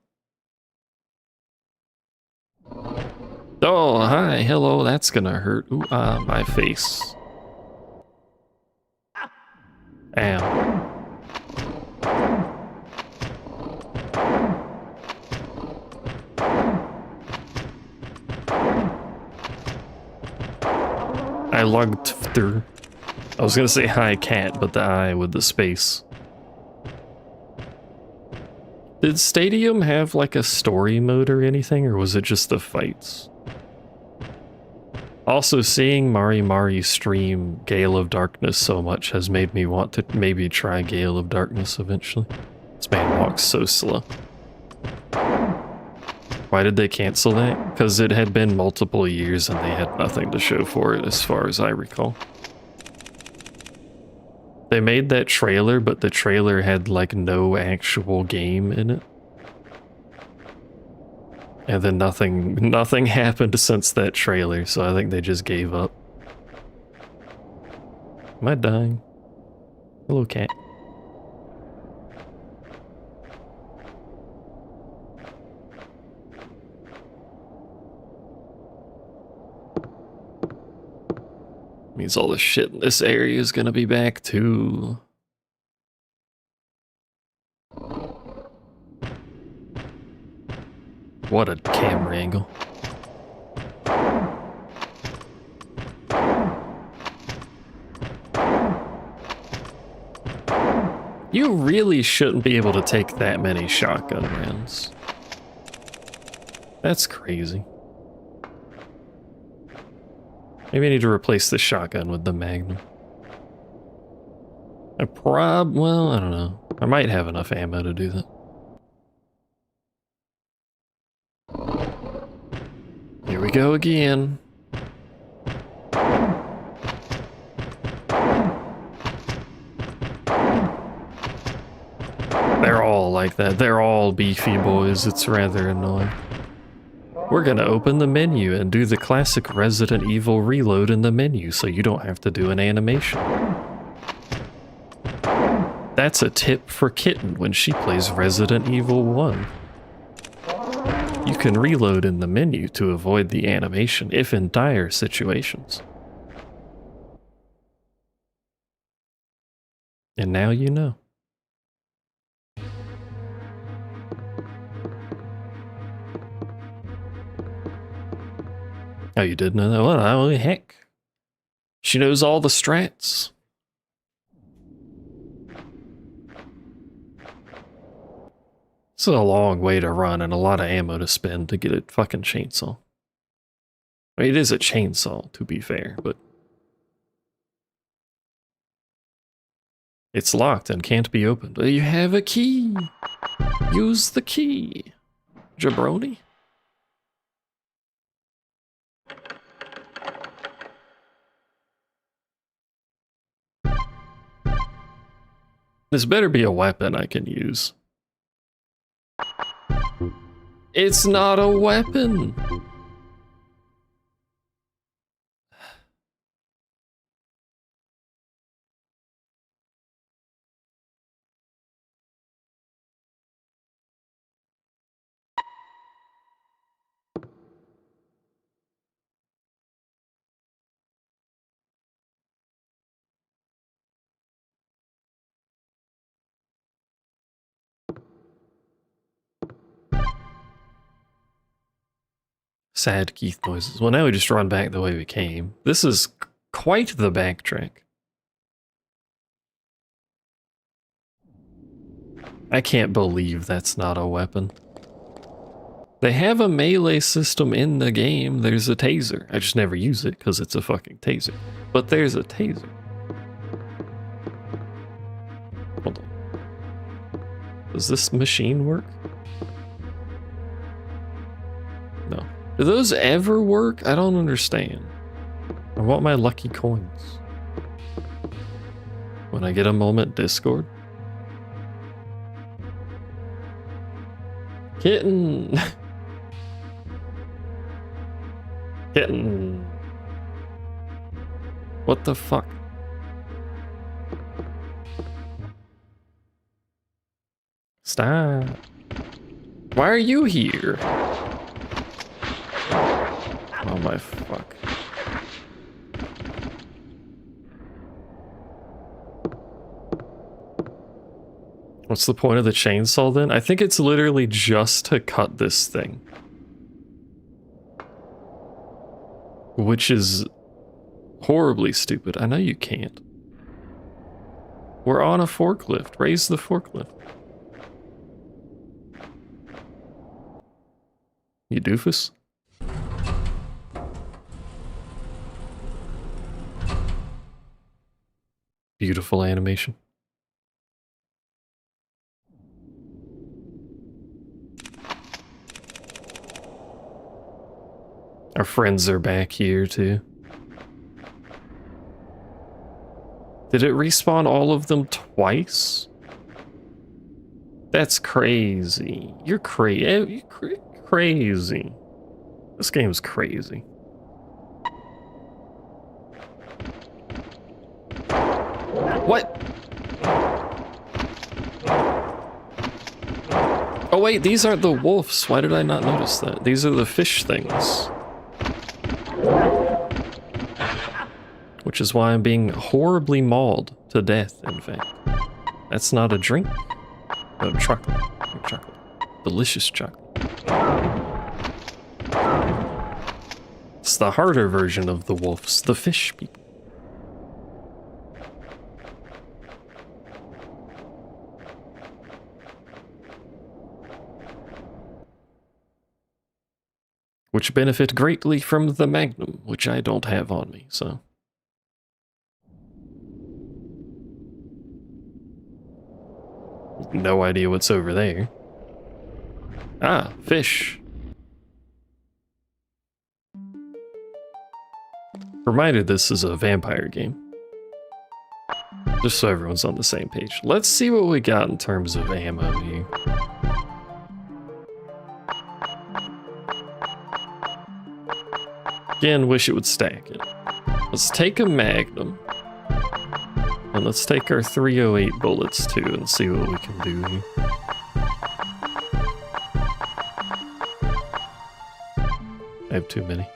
Oh, hi, hello, that's gonna hurt. Ooh, my face. Ow. I logged through. I was gonna say hi cat, but the I with the space. Did Stadium have like a story mode or anything, or was it just the fights? Also, seeing Mari stream Gale of Darkness so much has made me want to maybe try Gale of Darkness eventually. This man walks so slow. Why did they cancel that? Because it had been multiple years and they had nothing to show for it as far as I recall. They made that trailer, but the trailer had like no actual game in it. And then nothing happened since that trailer, so I think they just gave up. Am I dying? Hello, cat. Means all the shit in this area is gonna be back too. What a camera angle. You really shouldn't be able to take that many shotgun rounds. That's crazy. Maybe I need to replace the shotgun with the Magnum. Well, I don't know. I might have enough ammo to do that. Here we go again. They're all like that. They're all beefy boys. It's rather annoying. We're gonna open the menu and do the classic Resident Evil reload in the menu so you don't have to do an animation. That's a tip for Kitten when she plays Resident Evil 1. You can reload in the menu to avoid the animation if in dire situations. And now you know. Oh, you did know that? Well, oh, heck. She knows all the strats. It's a long way to run and a lot of ammo to spend to get a fucking chainsaw. I mean, it is a chainsaw, to be fair, but it's locked and can't be opened. You have a key. Use the key, jabroni. This better be a weapon I can use. It's not a weapon. Sad Keith noises. Well, now we just run back the way we came. This is quite the backtrack. I can't believe that's not a weapon. They have a melee system in the game. There's a taser. I just never use it because it's a fucking taser. But there's a taser. Hold on. Does this machine work? No. Do those ever work? I don't understand. I want my lucky coins. When I get a moment, Discord. Kitten! Kitten! What the fuck? Stop. Why are you here? Oh my fuck. What's the point of the chainsaw then? I think it's literally just to cut this thing. Which is horribly stupid. I know you can't. We're on a forklift. Raise the forklift. You doofus? Beautiful animation. Our friends are back here too. Did it respawn all of them twice? That's crazy. You're crazy. Crazy. This game's crazy. What? Oh wait, these aren't the wolves. Why did I not notice that? These are the fish things. Which is why I'm being horribly mauled to death, in fact. That's not a drink. No, chocolate. Chocolate. Delicious chocolate. It's the harder version of the wolves, the fish people. Which benefit greatly from the Magnum, which I don't have on me, so. No idea what's over there. Ah, fish. Reminded this is a vampire game. Just so everyone's on the same page. Let's see what we got in terms of ammo here. Again, wish it would stack it. Let's take a Magnum. And let's take our 308 bullets too and see what we can do here. I have too many.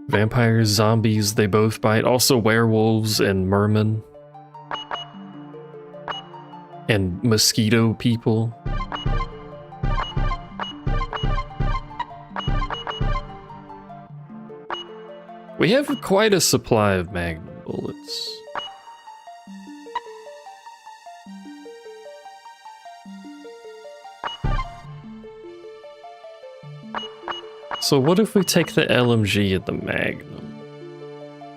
Vampires, zombies, they both bite. Also werewolves and mermen. And mosquito people. We have quite a supply of Magnum bullets. So what if we take the LMG and the Magnum?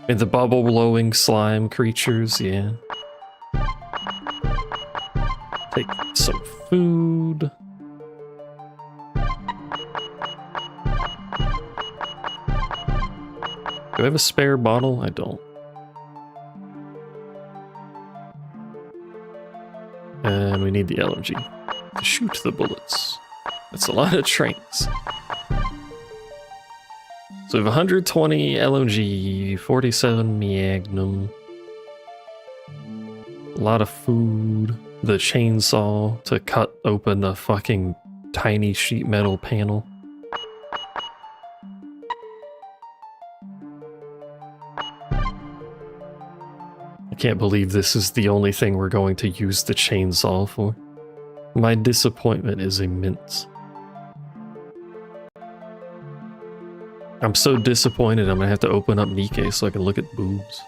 And the bubble-blowing slime creatures, yeah. Take some food. Do I have a spare bottle? I don't. And we need the LMG to shoot the bullets. That's a lot of trains. So we have 120 LMG, 47 Magnum. A lot of food. The chainsaw to cut open a fucking tiny sheet metal panel. I can't believe this is the only thing we're going to use the chainsaw for. My disappointment is immense. I'm so disappointed I'm gonna have to open up Nikkei so I can look at boobs.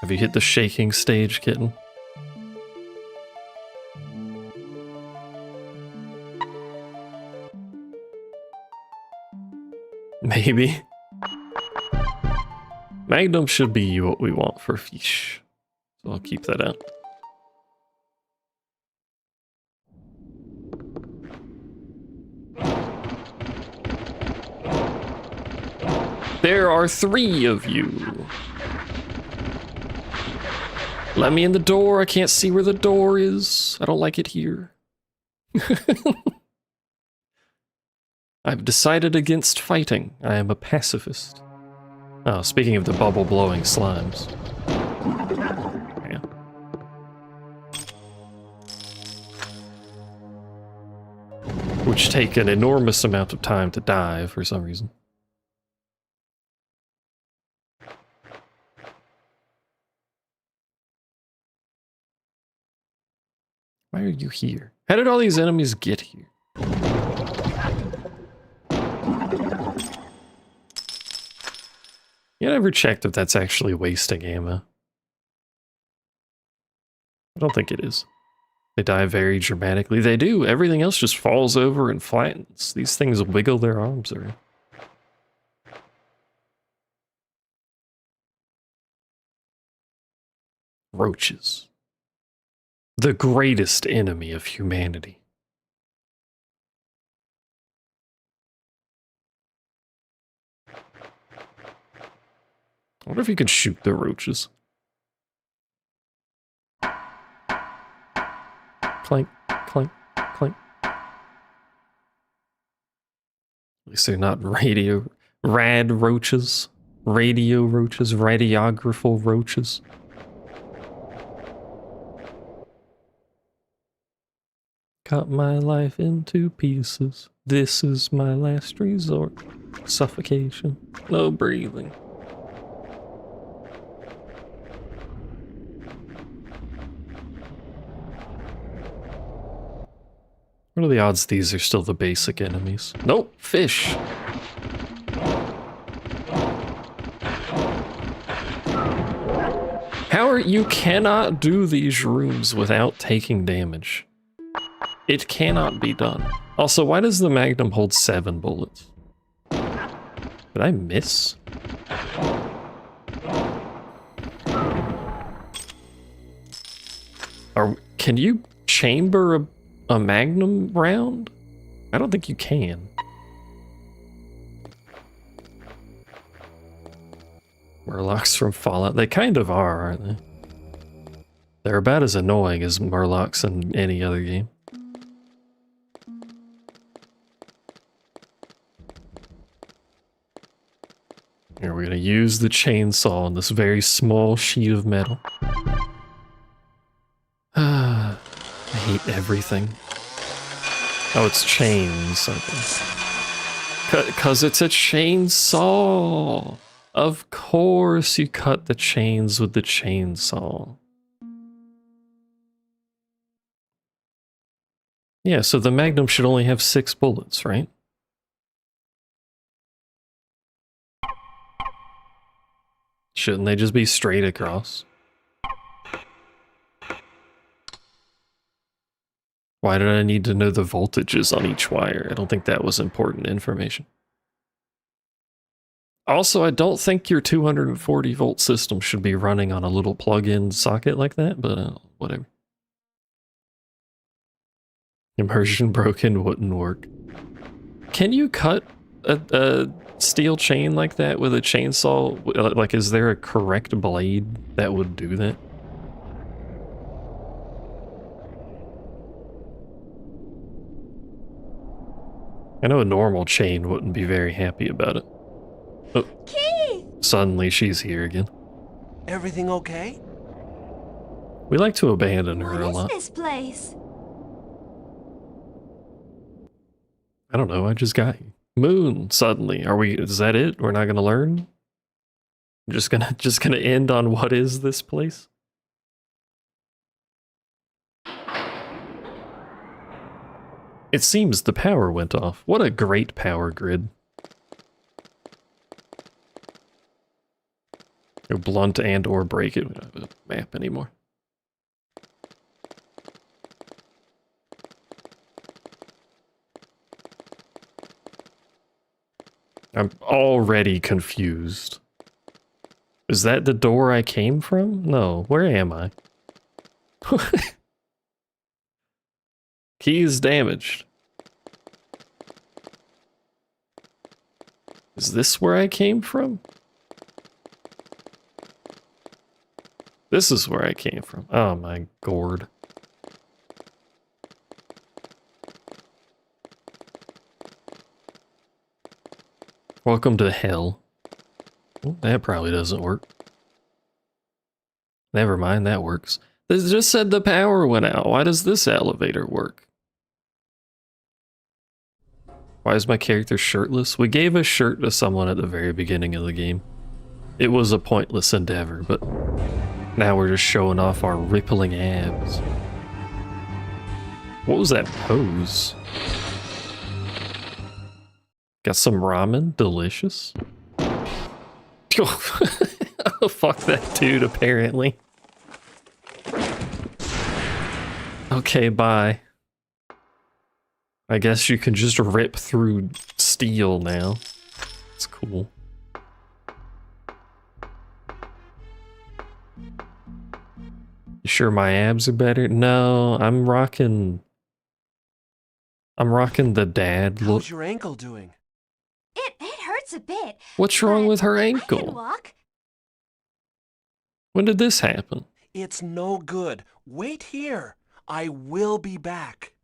Have you hit the shaking stage, kitten? Maybe. Magnum should be what we want for fish. So I'll keep that out. There are 3 of you. Let me in the door. I can't see where the door is. I don't like it here. I've decided against fighting. I am a pacifist. Oh, speaking of the bubble-blowing slimes. Yeah. Which take an enormous amount of time to die for some reason. Why are you here? How did all these enemies get here? You never checked if that's actually wasting ammo. I don't think it is. They die very dramatically. They do. Everything else just falls over and flattens. These things wiggle their arms around. Roaches. The greatest enemy of humanity. I wonder if you could shoot the roaches. Clank, clank, clank. At least they're not rad roaches. Radio roaches, radiographical roaches. Cut my life into pieces. This is my last resort. Suffocation. No breathing. What are the odds these are still the basic enemies? Nope, fish. You cannot do these rooms without taking damage. It cannot be done. Also, why does the Magnum hold 7 bullets? Did I miss? Can you chamber a Magnum round? I don't think you can. Murlocs from Fallout. They kind of are, aren't they? They're about as annoying as Murlocs in any other game. Here, we're gonna use the chainsaw on this very small sheet of metal. I hate everything. Oh, it's chains. Okay. 'Cause it's a chainsaw! Of course you cut the chains with the chainsaw. Yeah, so the Magnum should only have 6 bullets, right? Shouldn't they just be straight across? Why did I need to know the voltages on each wire? I don't think that was important information. Also, I don't think your 240 volt system should be running on a little plug-in socket like that, but whatever. Immersion broken wouldn't work. Can you cut a steel chain like that with a chainsaw? Like, is there a correct blade that would do that? I know a normal chain wouldn't be very happy about it. Oh, Keith! suddenly she's here again. Everything okay? We like to abandon her a What lot. is this place? I don't know, I just got you. Moon, suddenly. Is that it? We're not gonna learn? Just gonna end on what is this place? It seems the power went off. What a great power grid. Go blunt and or break it. We don't have a map anymore. I'm already confused. Is that the door I came from? No, where am I? Key is damaged. Is this where I came from? This is where I came from. Oh my gourd. Welcome to hell. Oh, that probably doesn't work. Never mind, that works. This just said the power went out. Why does this elevator work? Why is my character shirtless? We gave a shirt to someone at the very beginning of the game. It was a pointless endeavor, but now we're just showing off our rippling abs. What was that pose? Got some ramen? Delicious. Oh, fuck that dude, apparently. Okay, bye. I guess you can just rip through steel now. It's cool. You sure my abs are better? No, I'm rocking the dad look. How's your ankle doing? It hurts a bit. What's wrong but with her I can ankle? walk. When did this happen? It's no good. Wait here. I will be back.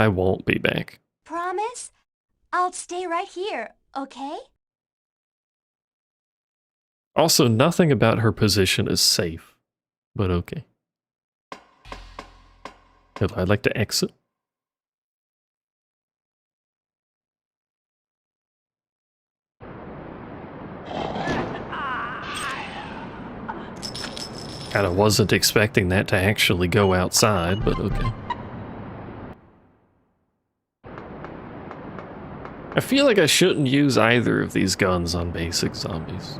I won't be back. Promise? I'll stay right here, okay? Also, nothing about her position is safe, but okay. I'd like to exit. Kinda wasn't expecting that to actually go outside, but okay. I feel like I shouldn't use either of these guns on basic zombies.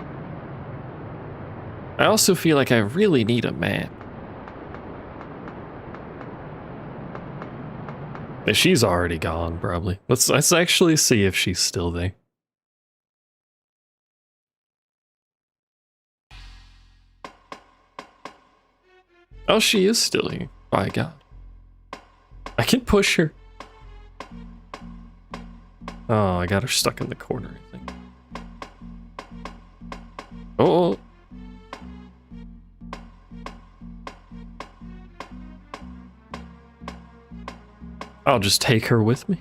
I also feel like I really need a map. She's already gone, probably. Let's actually see if she's still there. Oh, she is still here. By God. I can push her. Oh, I got her stuck in the corner, I think. Oh. I'll just take her with me.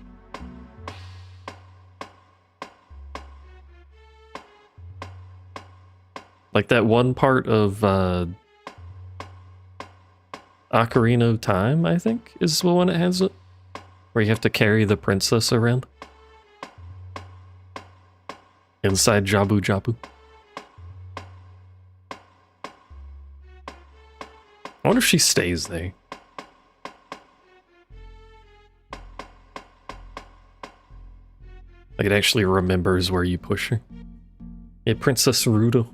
Like that one part of Ocarina of Time, I think, is the one that has it. Where you have to carry the princess around. Inside Jabu Jabu. I wonder if she stays there. Like it actually remembers where you push her. Yeah, Princess Rudo.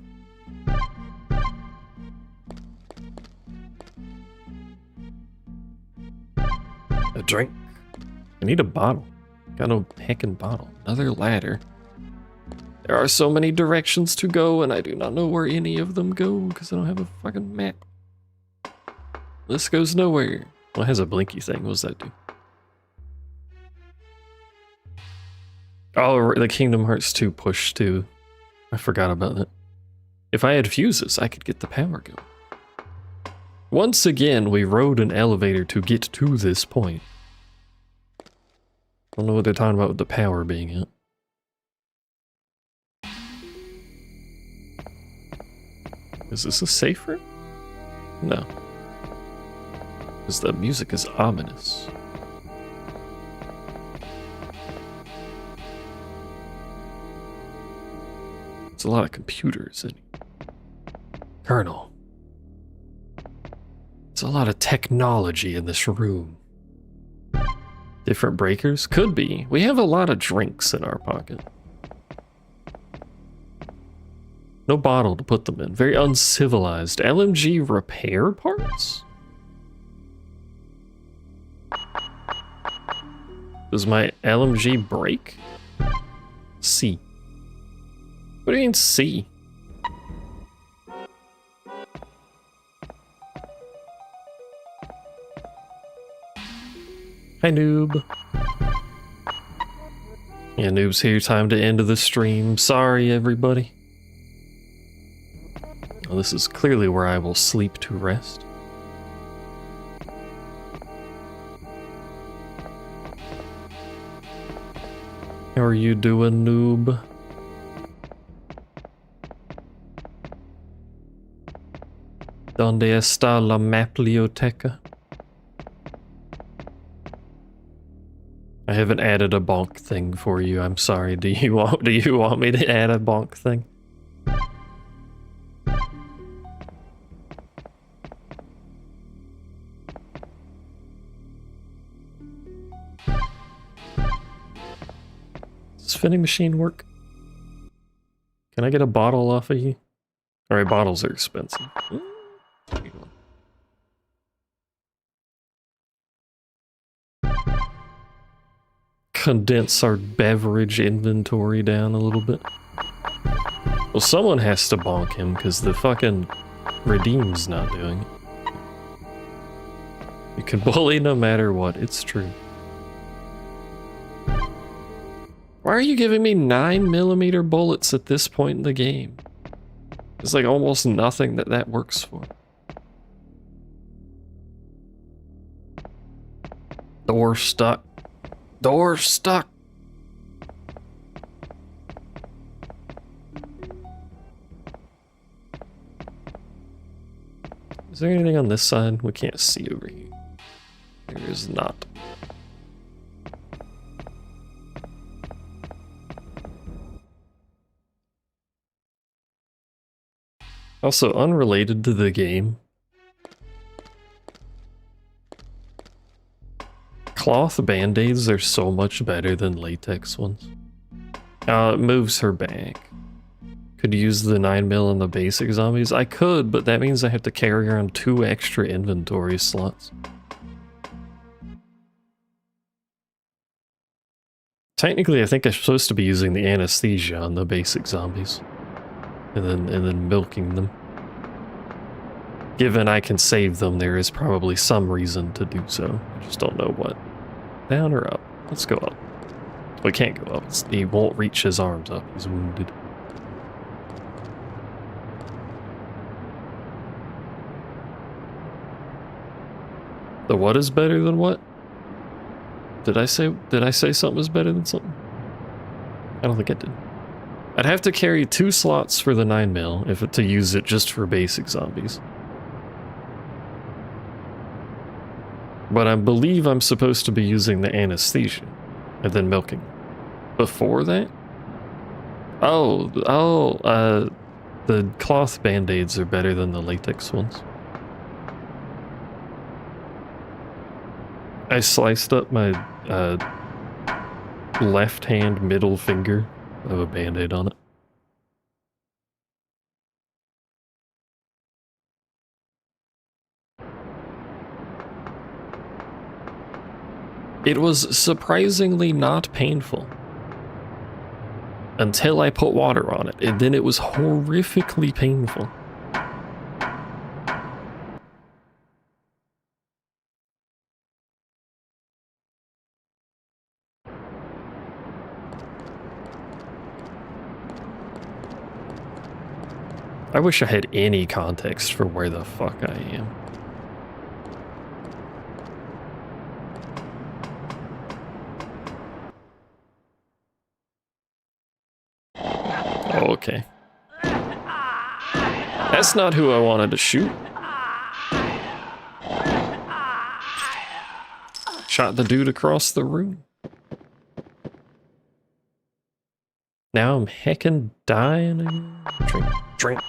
A drink. I need a bottle. Got no heckin' bottle. Another ladder. There are so many directions to go, and I do not know where any of them go because I don't have a fucking map. This goes nowhere. Well, it has a blinky thing. What does that do? Oh, the Kingdom Hearts 2 push too. I forgot about that. If I had fuses, I could get the power going. Once again, we rode an elevator to get to this point. I don't know what they're talking about with the power being it. Is this a safe room? No. Because the music is ominous. It's a lot of computers in Colonel. It's a lot of technology in this room. Different breakers? Could be. We have a lot of drinks in our pocket. No bottle to put them in. Very uncivilized. LMG repair parts? Does my LMG break? C. What do you mean C? Hi, noob. Yeah, noob's here. Time to end the stream. Sorry, everybody. Well, this is clearly where I will sleep to rest. How are you doing, noob? ¿Dónde está la biblioteca? I haven't added a bonk thing for you. I'm sorry. Do you want me to add a bonk thing? Does vending machine work? Can I get a bottle off of you? Alright, bottles are expensive. Condense our beverage inventory down a little bit. Well, someone has to bonk him because the fucking redeem's not doing it. You can bully no matter what, it's true. Why are you giving me 9mm bullets at this point in the game? There's like almost nothing that works for. Door stuck. Door stuck. Is there anything on this side? We can't see over here. There is not. Also, unrelated to the game, cloth band-aids are so much better than latex ones. It moves her back. Could use the 9mm on the basic zombies? I could, but that means I have to carry around 2 extra inventory slots. Technically, I think I'm supposed to be using the anesthesia on the basic zombies. And then milking them. Given I can save them, there is probably some reason to do so. I just don't know what. Down or up? Let's go up. We can't go up. He won't reach his arms up. He's wounded. The what is better than what? Did I say something is better than something? I don't think I did. I'd have to carry 2 slots for the 9mm to use it just for basic zombies. But I believe I'm supposed to be using the anesthesia and then milking. Before that? The cloth band-aids are better than the latex ones. I sliced up my left hand middle finger of a band-aid on it. It was surprisingly not painful. Until I put water on it, and then it was horrifically painful. I wish I had any context for where the fuck I am. Oh, okay. That's not who I wanted to shoot. Shot the dude across the room. Now I'm heckin' dying again. Drink.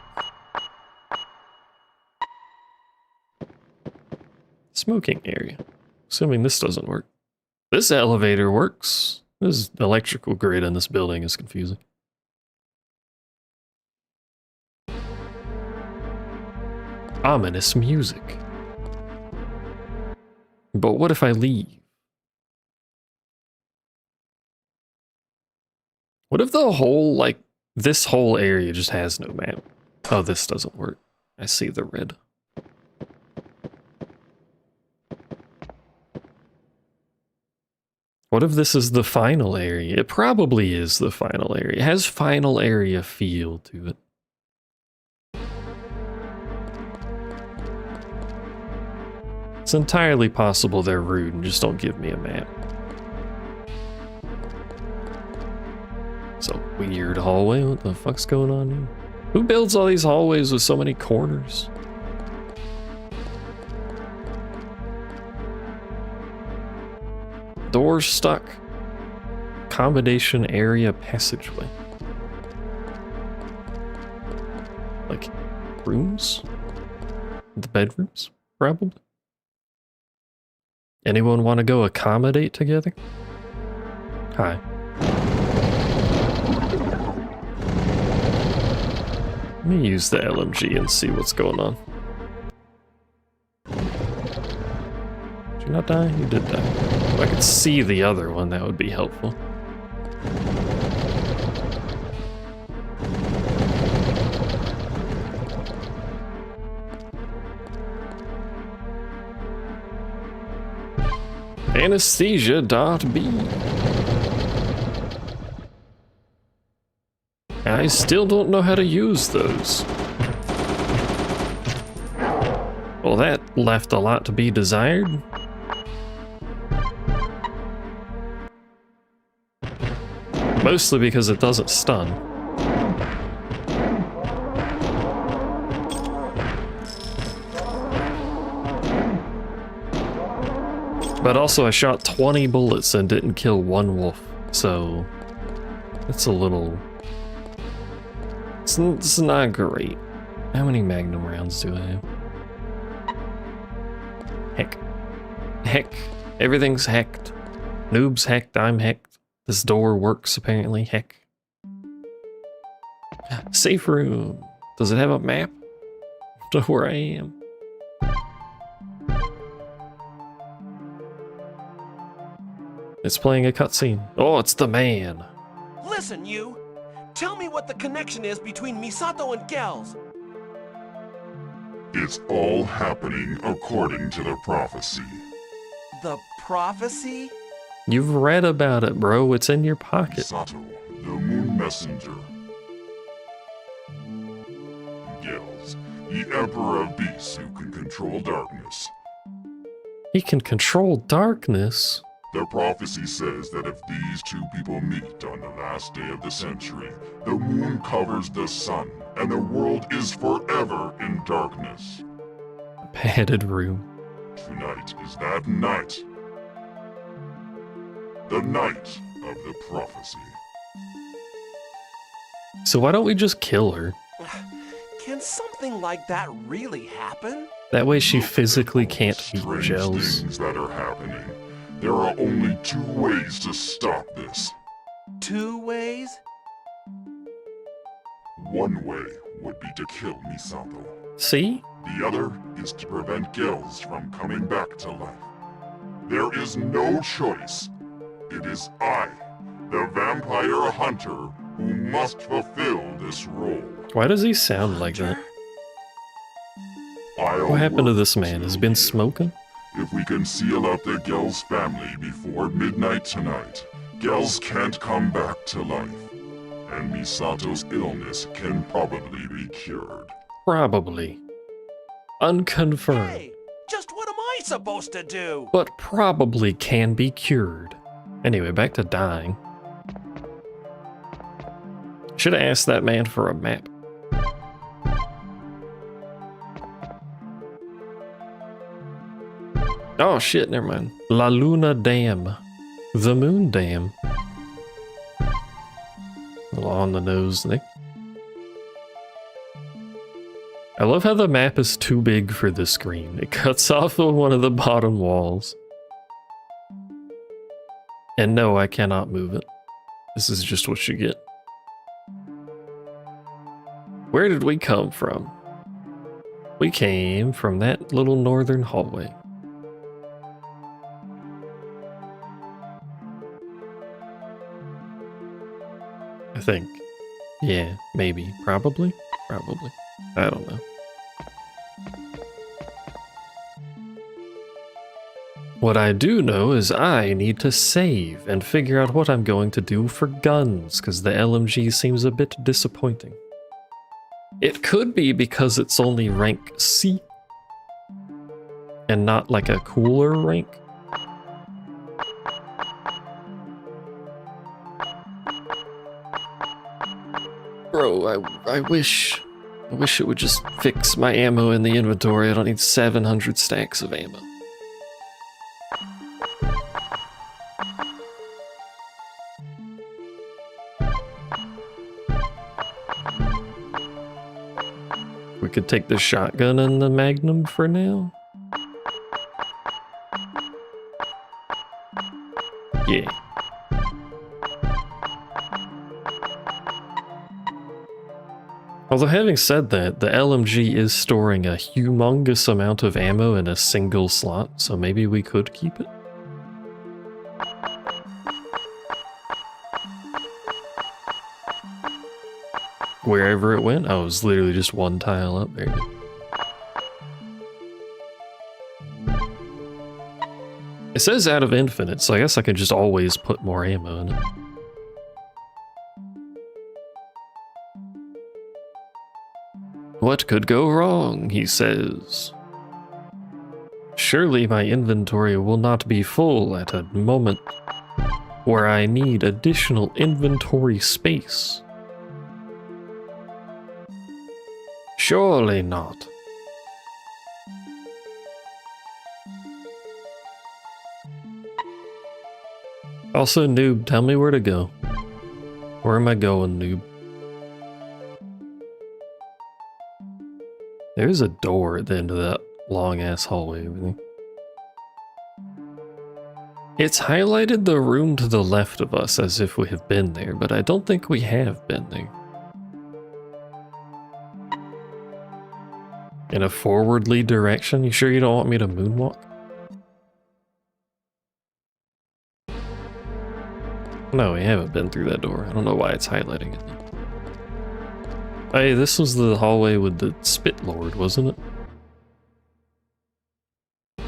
Smoking area. Assuming this doesn't work. This elevator works. This electrical grid in this building is confusing. Ominous music. But what if I leave? What if the whole, like, this whole area just has no map? Oh, this doesn't work. I see the red. What if this is the final area? It probably is the final area. It has final area feel to it. It's entirely possible they're rude and just don't give me a map. It's a weird hallway. What the fuck's going on here? Who builds all these hallways with so many corners? Door stuck. Accommodation area passageway. Like, rooms? The bedrooms, probably? Anyone want to go accommodate together? Hi. Let me use the LMG and see what's going on. Did you not die? You did die. If I could see the other one, that would be helpful. Anesthesia.b. I still don't know how to use those. Well, that left a lot to be desired. Mostly because it doesn't stun. But also I shot 20 bullets and didn't kill one wolf, so it's a little... It's not great. How many magnum rounds do I have? Heck. Everything's hecked. Noob's hecked, I'm hecked. This door works apparently, heck. Safe room. Does it have a map to where I am? It's playing a cutscene. Oh, it's the man. Listen, you! Tell me what the connection is between Misato and Gels. It's all happening according to the prophecy. The prophecy? You've read about it, bro. It's in your pocket. Misato, the moon messenger. Gels, the emperor of beasts who can control darkness. He can control darkness. The prophecy says that if these two people meet on the last day of the century, the moon covers the sun, and the world is forever in darkness. A padded room. Tonight is that night. The night of the prophecy. So why don't we just kill her? Can something like that really happen? That way she Look at physically all the can't beat strange Gels. things that are happening. There are only two ways to stop this. 2 ways? One way would be to kill Misato. See? The other is to prevent Gels from coming back to life. There is no choice. It is I, the vampire hunter, who must fulfill this role. Why does he sound like that? What happened to this man? Has he been smoking? If we can seal up the Gels family before midnight tonight, Gels can't come back to life. And Misato's illness can probably be cured. Probably. Unconfirmed. Hey, just what am I supposed to do? But probably can be cured. Anyway, back to dying. Should have asked that man for a map. Oh shit, never mind. La Luna Dam. The Moon Dam. A little on the nose, Nick. I love how the map is too big for the screen. It cuts off of one of the bottom walls. And no, I cannot move it. This is just what you get. Where did we come from? We came from that little northern hallway. I think. Yeah, maybe. Probably? Probably. I don't know. What I do know is I need to save and figure out what I'm going to do for guns, because the LMG seems a bit disappointing. It could be because it's only rank C and not like a cooler rank. Bro, I wish it would just fix my ammo in the inventory. I don't need 700 stacks of ammo. We could take the shotgun and the magnum for now. Yeah. Although having said that, the LMG is storing a humongous amount of ammo in a single slot, so maybe we could keep it. Wherever it went, I was literally just one tile up there. It says out of infinite, so I guess I could just always put more ammo in it. What could go wrong, he says. Surely my inventory will not be full at a moment where I need additional inventory space. Surely not. Also, noob, tell me where to go. Where am I going, noob? There's a door at the end of that long-ass hallway over there. It's highlighted the room to the left of us as if we have been there, but I don't think we have been there. In a forwardly direction? You sure you don't want me to moonwalk? No, we haven't been through that door. I don't know why it's highlighting it. Hey, this was the hallway with the Spit Lord, wasn't it?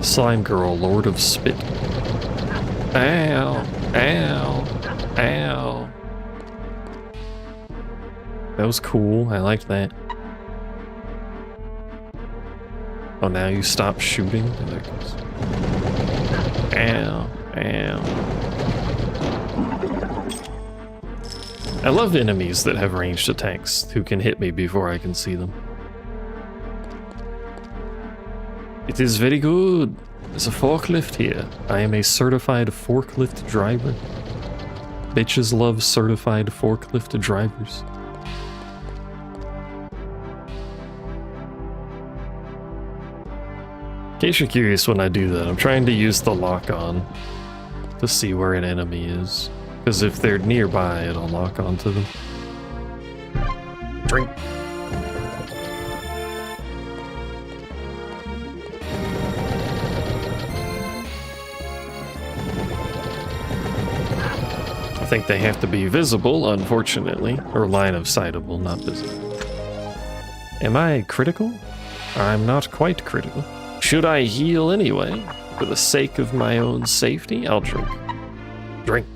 Slime Girl, Lord of Spit. Ow! Ow! Ow! That was cool. I liked that. Oh, now you stop shooting? There it goes. Ow! Ow! I love enemies that have ranged attacks who can hit me before I can see them. It is very good. There's a forklift here. I am a certified forklift driver. Bitches love certified forklift drivers. In case you're curious when I do that, I'm trying to use the lock-on to see where an enemy is. Because if they're nearby, it'll lock onto them. Drink. I think they have to be visible, unfortunately. Or line of sightable, not visible. Am I critical? I'm not quite critical. Should I heal anyway? For the sake of my own safety, I'll drink. Drink.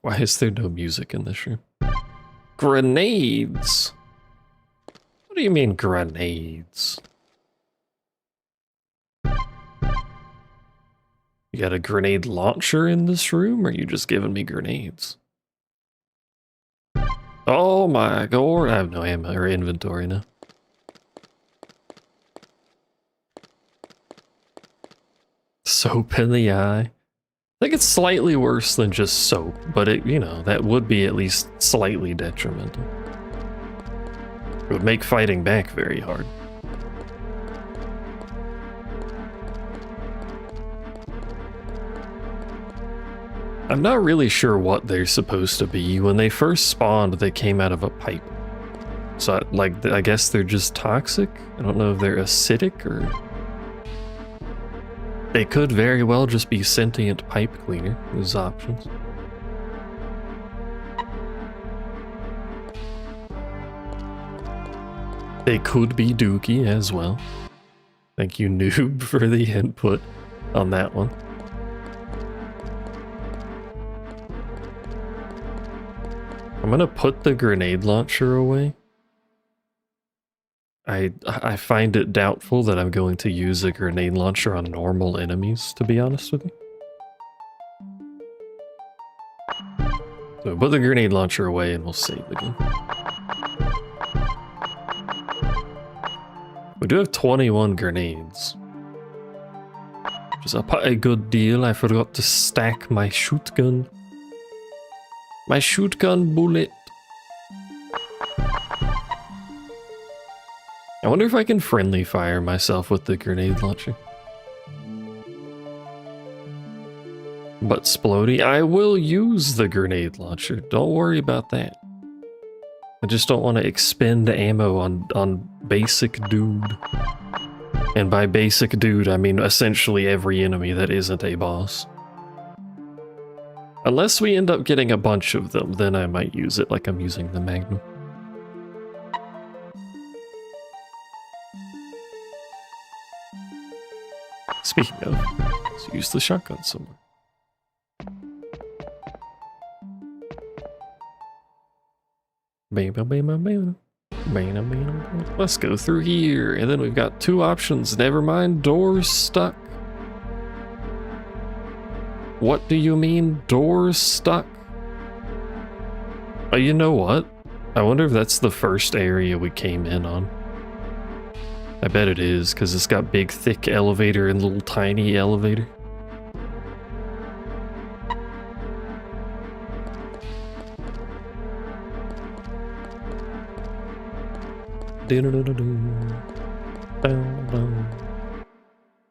Why is there no music in this room? Grenades! What do you mean grenades? You got a grenade launcher in this room, or are you just giving me grenades? Oh my god, I have no ammo or inventory now. Soap in the eye. I think it's slightly worse than just soap, but it, you know, that would be at least slightly detrimental. It would make fighting back very hard. I'm not really sure what they're supposed to be. When they first spawned, they came out of a pipe. So, like, I guess they're just toxic? I don't know if they're acidic or... They could very well just be sentient pipe cleaner. There's options. They could be dookie as well. Thank you, noob, for the input on that one. I'm gonna put the grenade launcher away. I find it doubtful that I'm going to use a grenade launcher on normal enemies, to be honest with you. So put the grenade launcher away and we'll save again. We do have 21 grenades. Which is a good deal. I forgot to stack my shotgun. My shotgun bullet. I wonder if I can friendly fire myself with the grenade launcher. But Splody, I will use the grenade launcher. Don't worry about that. I just don't want to expend ammo on basic dude. And by basic dude, I mean essentially every enemy that isn't a boss. Unless we end up getting a bunch of them, then I might use it like I'm using the Magnum. Speaking of, let's use the shotgun somewhere. Let's go through here, and then we've got two options. Never mind, doors stuck. What do you mean, doors stuck? Oh, you know what? I wonder if that's the first area we came in on. I bet it is, because it's got big, thick elevator and little tiny elevator.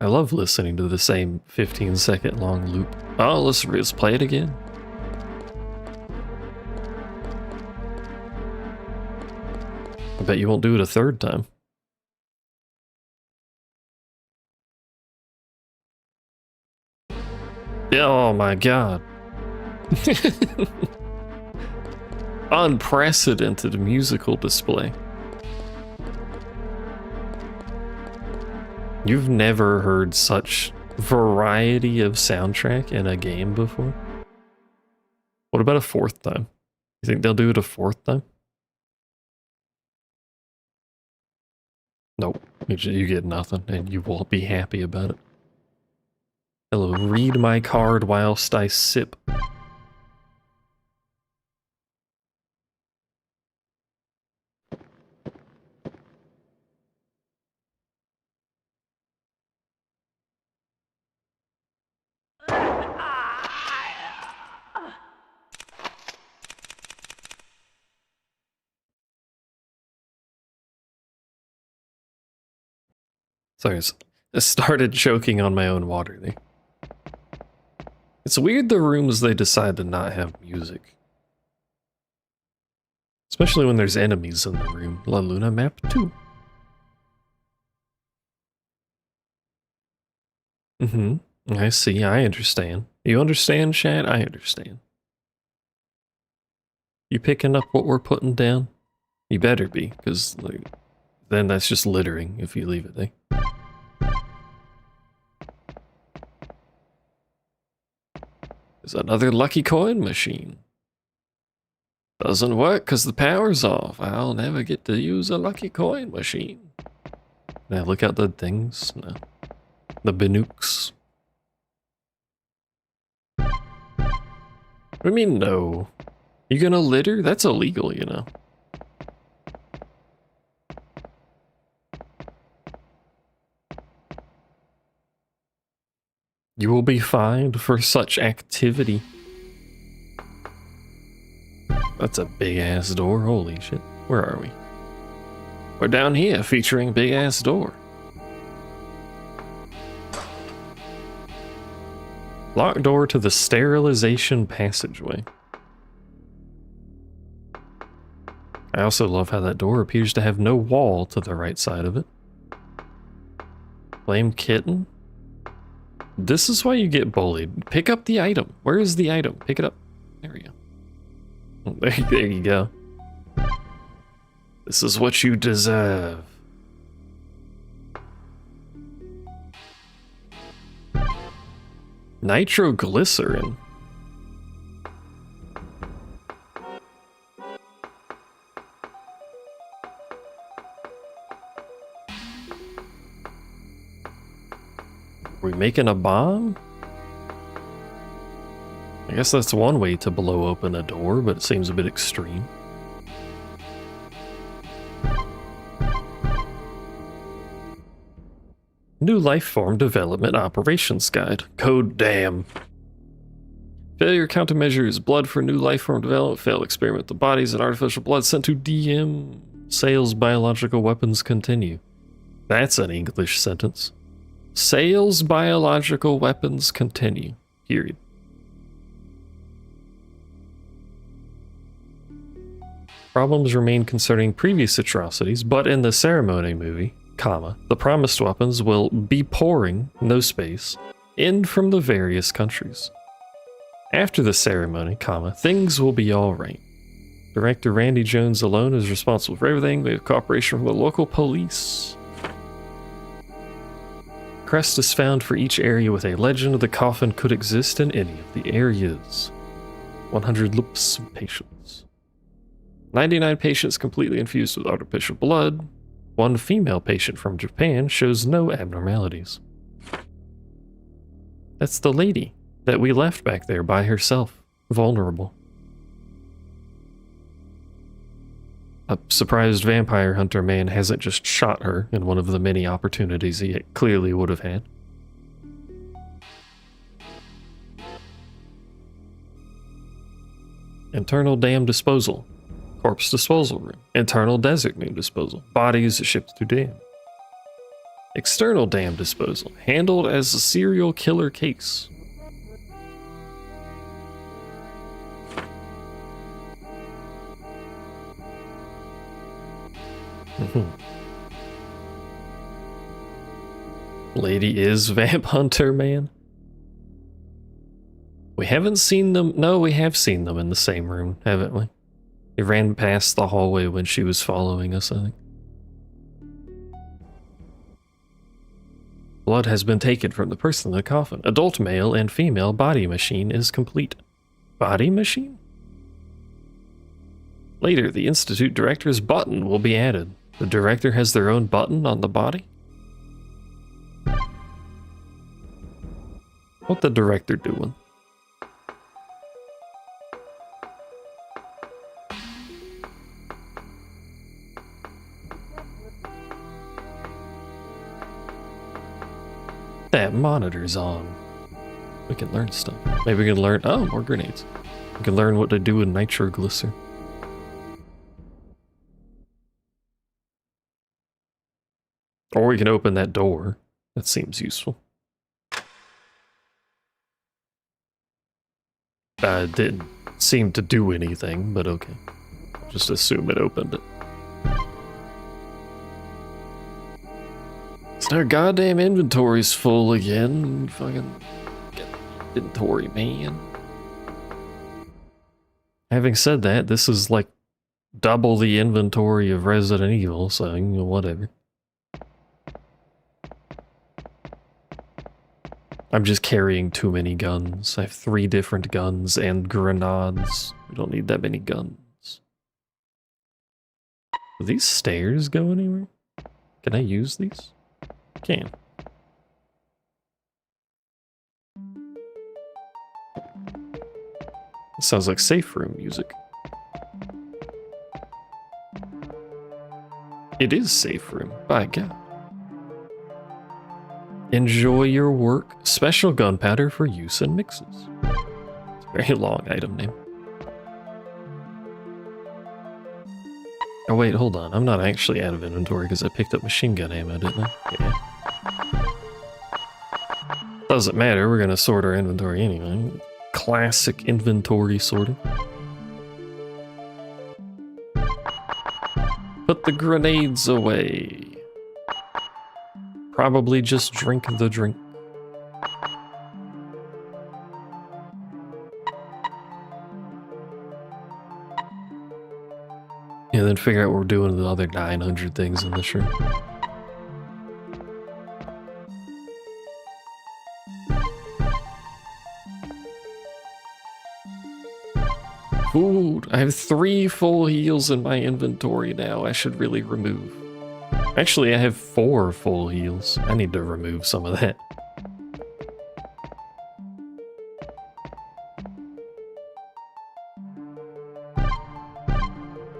I love listening to the same 15-second long loop. Oh, let's play it again. I bet you won't do it a third time. Oh my god. Unprecedented musical display. You've never heard such variety of soundtrack in a game before? What about a fourth time? You think they'll do it a fourth time? Nope. You get nothing, and you won't be happy about it. Hello, read my card whilst I sip. Sorry, I started choking on my own water there. It's weird the rooms they decide to not have music. Especially when there's enemies in the room. La Luna map 2. I see, I understand. You understand, chat? I understand. You picking up what we're putting down? You better be, because like, then that's just littering if you leave it there. There's another lucky coin machine. Doesn't work because the power's off. I'll never get to use a lucky coin machine. Now look at the things. No. The binooks. What do you mean no? You gonna litter? That's illegal, you know. You will be fined for such activity. That's a big ass door, holy shit. Where are we? We're down here featuring big ass door. Locked door to the sterilization passageway. I also love how that door appears to have no wall to the right side of it. Lame kitten? This is why you get bullied. Pick up the item. Where is the item? Pick it up. There we go. There you go. This is what you deserve. Nitroglycerin. Are we making a bomb? I guess that's one way to blow open a door, but it seems a bit extreme. New life form development operations guide. Code damn. Failure countermeasures. Blood for new life form development. Failed experiment. The bodies and artificial blood sent to DM. Sales biological weapons continue. That's an English sentence. Sales biological weapons continue. Period. Problems remain concerning previous atrocities, but in the ceremony movie, comma, the promised weapons will be pouring, no space, in from the various countries. After the ceremony, comma, things will be alright. Director Randy Jones alone is responsible for everything. They have cooperation from the local police. Crest is found for each area with a legend. The coffin could exist in any of the areas. 100 loops of patience. 99 patients completely infused with artificial blood. One female patient from Japan shows no abnormalities. That's the lady that we left back there by herself, vulnerable. A surprised vampire hunter man hasn't just shot her in one of the many opportunities he clearly would have had. Internal dam disposal. Corpse disposal room. Internal desert moon disposal. Bodies shipped through dam. External dam disposal. Handled as a serial killer case. Lady is Vamp Hunter, man. We haven't seen them. No, we have seen them in the same room, haven't we? We ran past the hallway when she was following us, I think. Blood has been taken from the person in the coffin. Adult male and female body machine is complete. Body machine? Later, the Institute Director's button will be added. The Director has their own button on the body? What the Director doing? That monitor's on. We can learn stuff. Maybe we can learn... Oh, more grenades. We can learn what to do with nitroglycer. Or we can open that door. That seems useful. Didn't seem to do anything, but okay. Just assume it opened it. So our goddamn inventory's full again. Fucking get inventory, man. Having said that, this is like double the inventory of Resident Evil, so you know, whatever. I'm just carrying too many guns. I have 3 different guns and grenades. We don't need that many guns. Do these stairs go anywhere? Can I use these? Can. It sounds like safe room music. It is safe room, by God. Enjoy your work. Special gunpowder for use in mixes. It's a very long item name. Oh wait, hold on. I'm not actually out of inventory because I picked up machine gun ammo, didn't I? Yeah. Doesn't matter, we're gonna sort our inventory anyway. Classic inventory sorting. Put the grenades away. Probably just drink the drink. And then figure out what we're doing with the other 900 things in this room. Food. I have 3 full heals in my inventory now. I should really remove. Actually, I have 4 full heals. I need to remove some of that.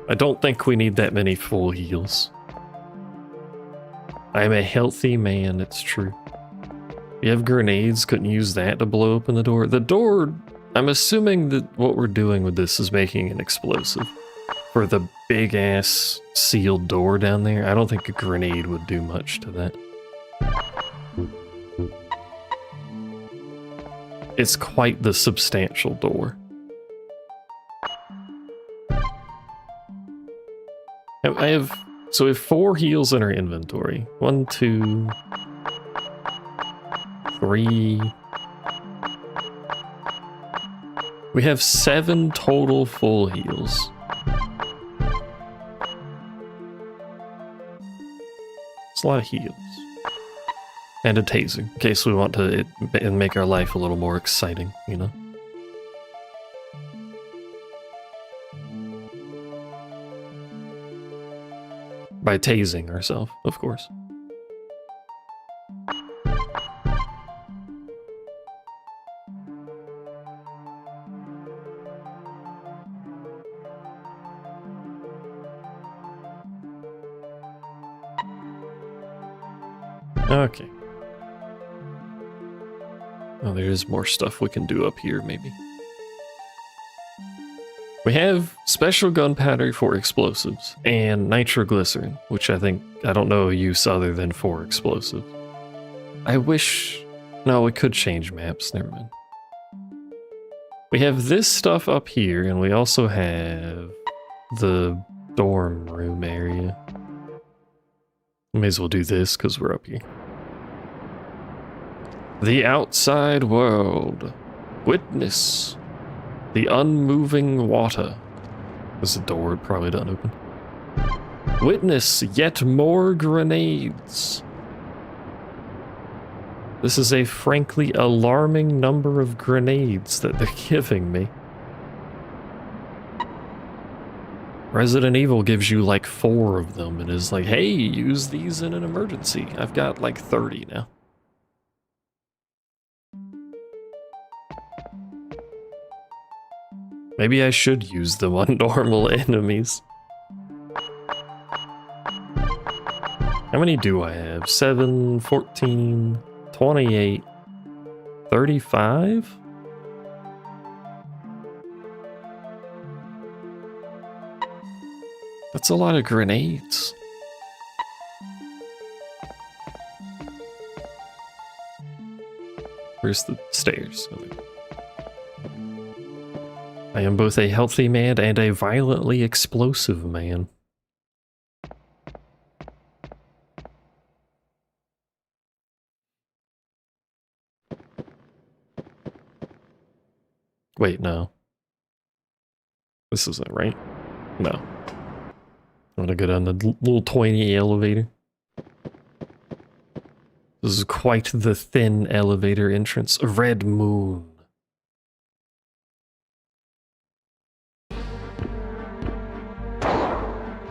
I don't think we need that many full heals. I'm a healthy man, it's true. You have grenades, couldn't use that to blow open the door. The door, I'm assuming that what we're doing with this is making an explosive. For the big ass sealed door down there, I don't think a grenade would do much to that. It's quite the substantial door. I have, so we have 4 heals in our inventory. 1, 2, 3. We have 7 total full heals. It's a lot of heals. And a taser, in case we want to make our life a little more exciting, you know? By tasing ourselves, of course. Okay. Oh, there is more stuff we can do up here, maybe. We have special gunpowder for explosives and nitroglycerin, which I don't know a use other than for explosives. I wish... No, we could change maps, never mind. We have this stuff up here, and we also have the dorm room area. May as well do this because we're up here. The outside world. Witness the unmoving water. There's a door, it probably doesn't open. Witness yet more grenades. This is a frankly alarming number of grenades that they're giving me. Resident Evil gives you like 4 of them and is like, hey, use these in an emergency. I've got like 30 now. Maybe I should use them on normal enemies. How many do I have? 7, 14, 28, 35? That's a lot of grenades. Where's the stairs? I am both a healthy man and a violently explosive man. Wait, no. This isn't right. No. I'm gonna go down the little tiny elevator. This is quite the thin elevator entrance. A red moon.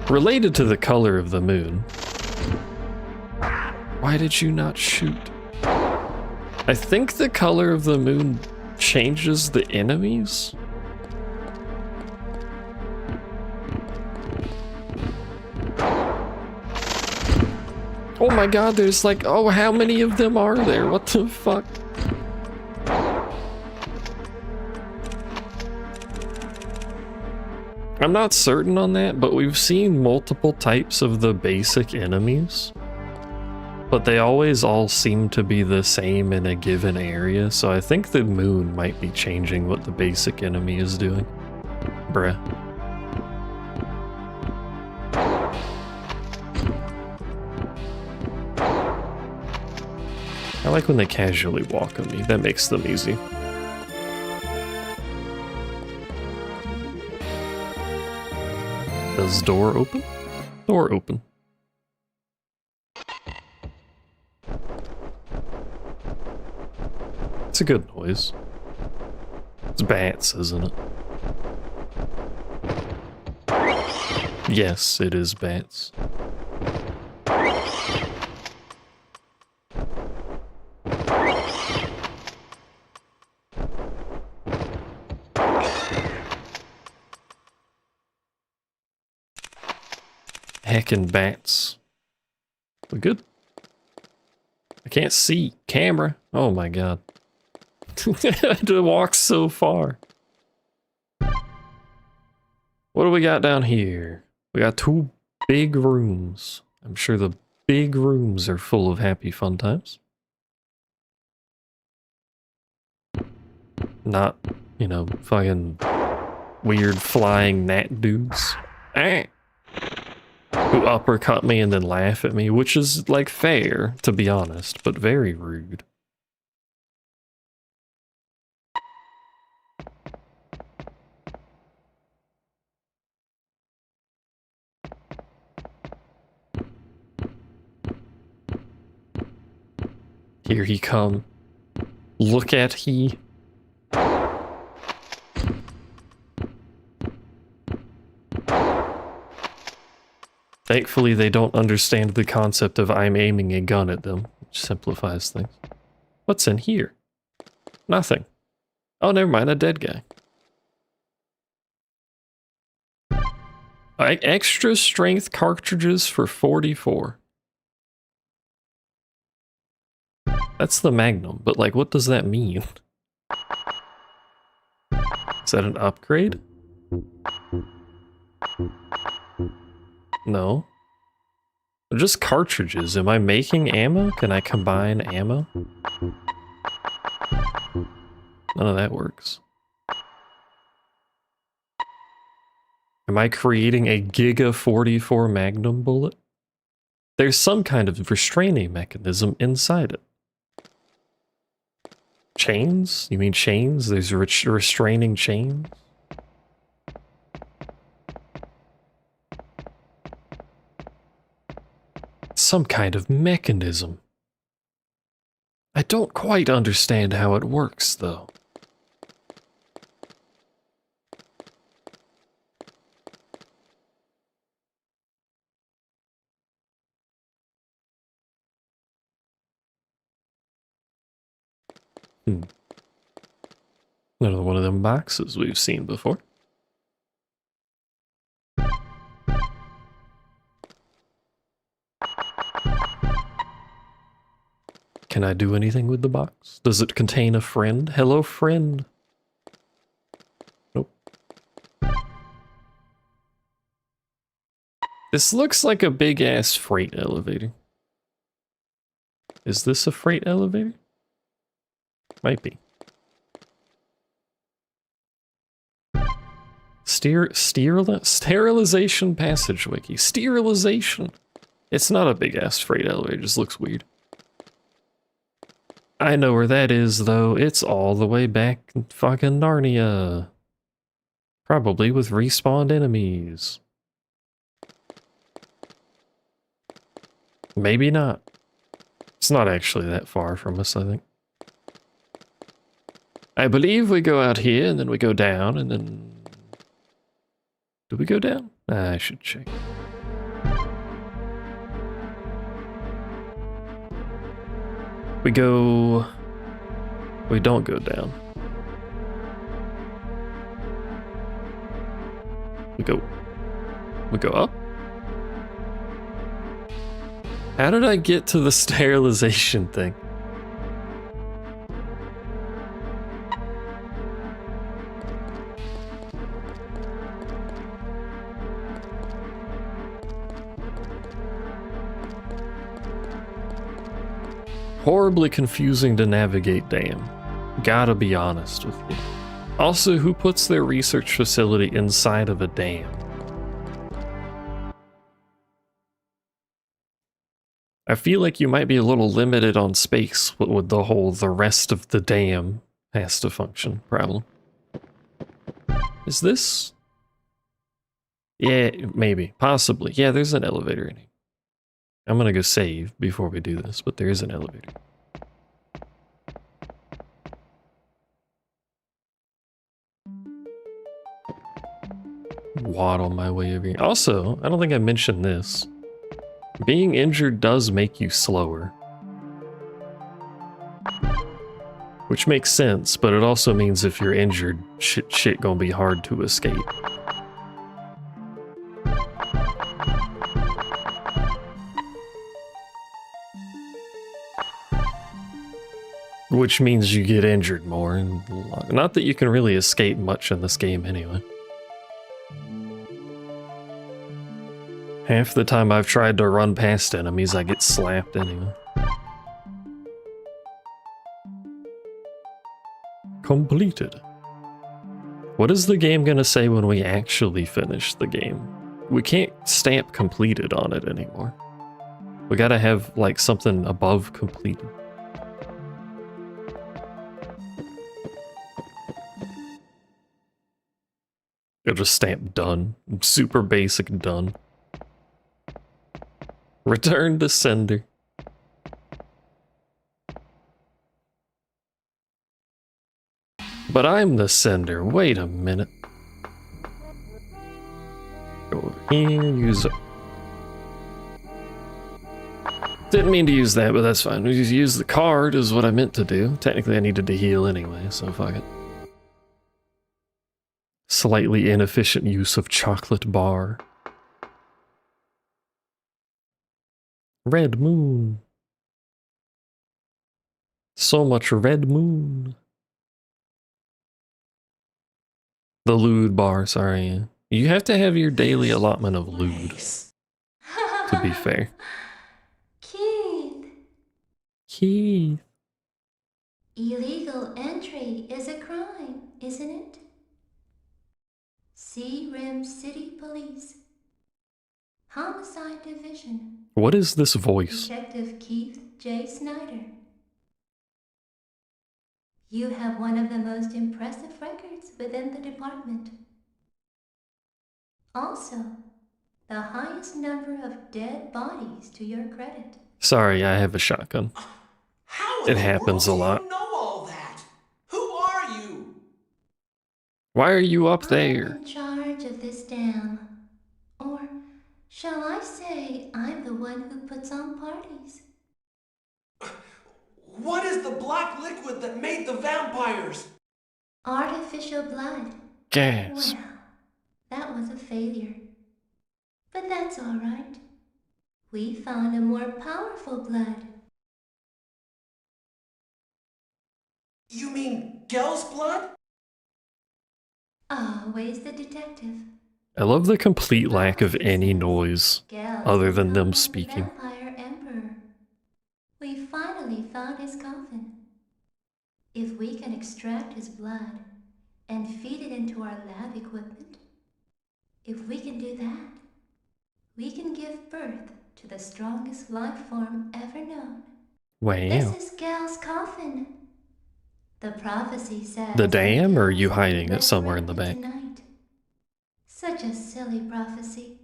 Related to the color of the moon. Why did you not shoot? I think the color of the moon changes the enemies? Oh my god, there's like, oh, how many of them are there? What the fuck? I'm not certain on that, but we've seen multiple types of the basic enemies. But they always all seem to be the same in a given area, so I think the moon might be changing what the basic enemy is doing. Bruh. I like when they casually walk on me, that makes them easy. Does door open? Door open. It's a good noise. It's bats, isn't it? Yes, it is bats. Heckin' bats. We good? I can't see. Camera. Oh my god. I had to walk so far. What do we got down here? We got 2 big rooms. I'm sure the big rooms are full of happy fun times. Not, you know, fucking weird flying gnat dudes. Ah! Who uppercut me and then laugh at me, which is, like, fair, to be honest, but very rude. Here he come. Look at he. Thankfully, they don't understand the concept of I'm aiming a gun at them, which simplifies things. What's in here? Nothing. Oh, never mind, a dead guy. Extra strength cartridges for 44. That's the Magnum, but like, what does that mean? Is that an upgrade? No. They're just cartridges. Am I making ammo? Can I combine ammo? None of that works. Am I creating a Giga 44 Magnum bullet? There's some kind of restraining mechanism inside it. Chains? You mean chains? There's restraining chains? Some kind of mechanism. I don't quite understand how it works, though. Another one of them boxes we've seen before. Can I do anything with the box? Does it contain a friend? Hello, friend. Nope. This looks like a big-ass freight elevator. Is this a freight elevator? Might be. Sterilization passage wiki. Sterilization. It's not a big-ass freight elevator, it just looks weird. I know where that is, though. It's all the way back in fucking Narnia. Probably with respawned enemies. Maybe not. It's not actually that far from us, I think. I believe we go out here, and then we go down, and then... Do we go down? I should check. We go... We don't go down. We go up? How did I get to the sterilization thing? Horribly confusing to navigate, damn. Gotta be honest with you. Also, who puts their research facility inside of a dam? I feel like you might be a little limited on space with the rest of the dam has to function problem. Is this? Yeah, maybe. Possibly. Yeah, there's an elevator in here. I'm gonna go save before we do this, but there is an elevator. Waddle my way over here. Also, I don't think I mentioned this. Being injured does make you slower. Which makes sense, but it also means if you're injured, shit gonna be hard to escape. Which means you get injured more. And not that you can really escape much in this game anyway. Half the time I've tried to run past enemies, I get slapped anyway. Completed. What is the game gonna say when we actually finish the game? We can't stamp completed on it anymore. We gotta have, like, something above completed. It'll just stamp done. Super basic done. Return to sender. But I'm the sender. Wait a minute. Go over here, use it. Didn't mean to use that, but that's fine. We just use the card is what I meant to do. Technically I needed to heal anyway, so fuck it. Slightly inefficient use of chocolate bar. Red moon. So much red moon. The lewd bar, sorry. You have to have your daily allotment of lewd, to be fair. Keith. Keith. Illegal entry is a crime, isn't it? See Rim City Police. Homicide Division. What is this voice? Detective Keith J. Snyder. You have one of the most impressive records within the department. Also, the highest number of dead bodies to your credit. Sorry, I have a shotgun. How It in the world happens do a you lot. know all that? Who are you? Why are you up I'm there? in charge of this dam. Or shall I say I'm the one who puts on parties? What is the black liquid that made the vampires? Artificial blood. Gas. Well, that was a failure. But that's all right. We found a more powerful blood. You mean Gel's blood? Always the detective. I love the complete The lack of prophecy any says noise Gels other will than them become speaking. The vampire emperor. We finally found his coffin. If we can extract his blood and feed it into our lab equipment, if we can do that, we can give birth to the strongest life form ever known. This Wow. is Gal's coffin. The prophecy says The dam, or are you Gels will be hiding it somewhere in the resurrected back? tonight. Such a silly prophecy.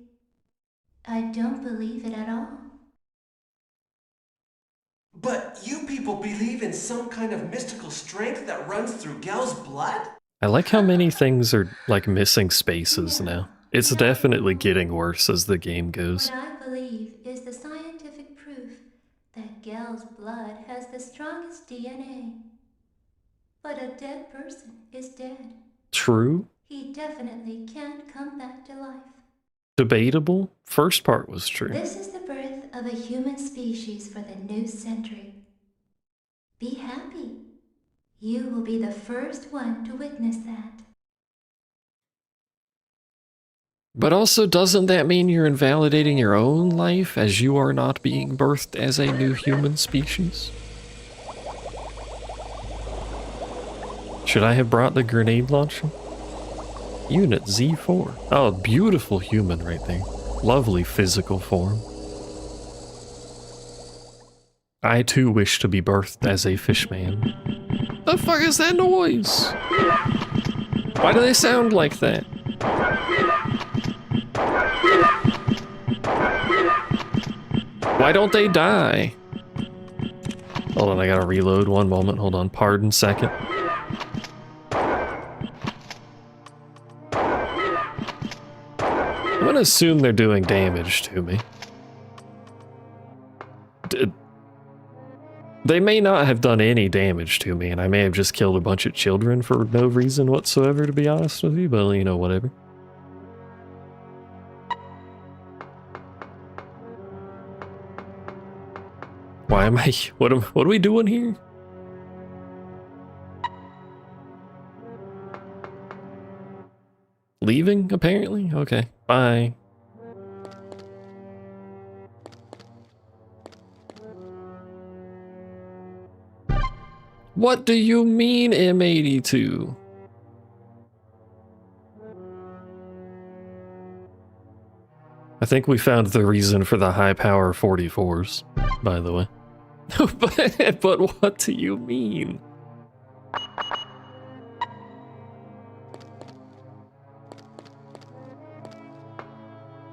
I don't believe it at all. But you people believe in some kind of mystical strength that runs through Gel's blood? I like how many things are like missing spaces now. It's definitely getting worse as the game goes. What I believe is the scientific proof that Gel's blood has the strongest DNA. But a dead person is dead. True. He definitely can't come back to life. Debatable. First part was true. This is the birth of a human species for the new century. Be happy. You will be the first one to witness that. But also, doesn't that mean you're invalidating your own life as you are not being birthed as a new human species? Should I have brought the grenade launcher? Unit Z4. Oh, beautiful human right there. Lovely physical form. I too wish to be birthed as a fishman. The fuck is that noise? Why do they sound like that? Why don't they die? Hold on, I gotta reload. One moment, hold on. Pardon, second. I'm gonna assume they're doing damage to me. They may not have done any damage to me, and I may have just killed a bunch of children for no reason whatsoever, to be honest with you, but, you know, whatever. Why am I... What are we doing here? Leaving, apparently? Okay, bye. What do you mean, M82? I think we found the reason for the high power 44s, by the way. but what do you mean?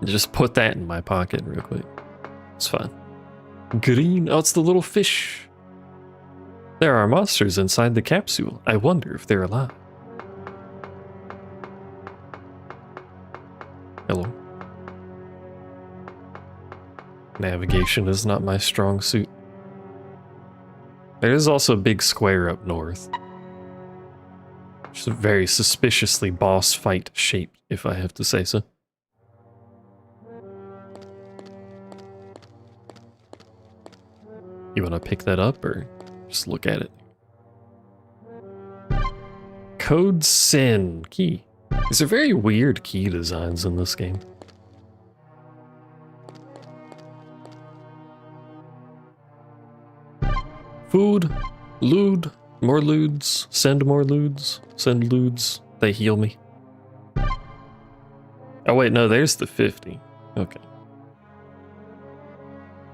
Just put that in my pocket real quick. It's fine. Green. Oh, it's the little fish. There are monsters inside the capsule. I wonder if they're alive. Hello. Navigation is not my strong suit. There is also a big square up north. Just a very suspiciously boss fight shape, if I have to say so. You want to pick that up or just look at it? Code Sin key. These are very weird key designs in this game. Food, lewd, more lewds, send more lewds, send lewds, they heal me. Oh wait, no, there's the 50. Okay.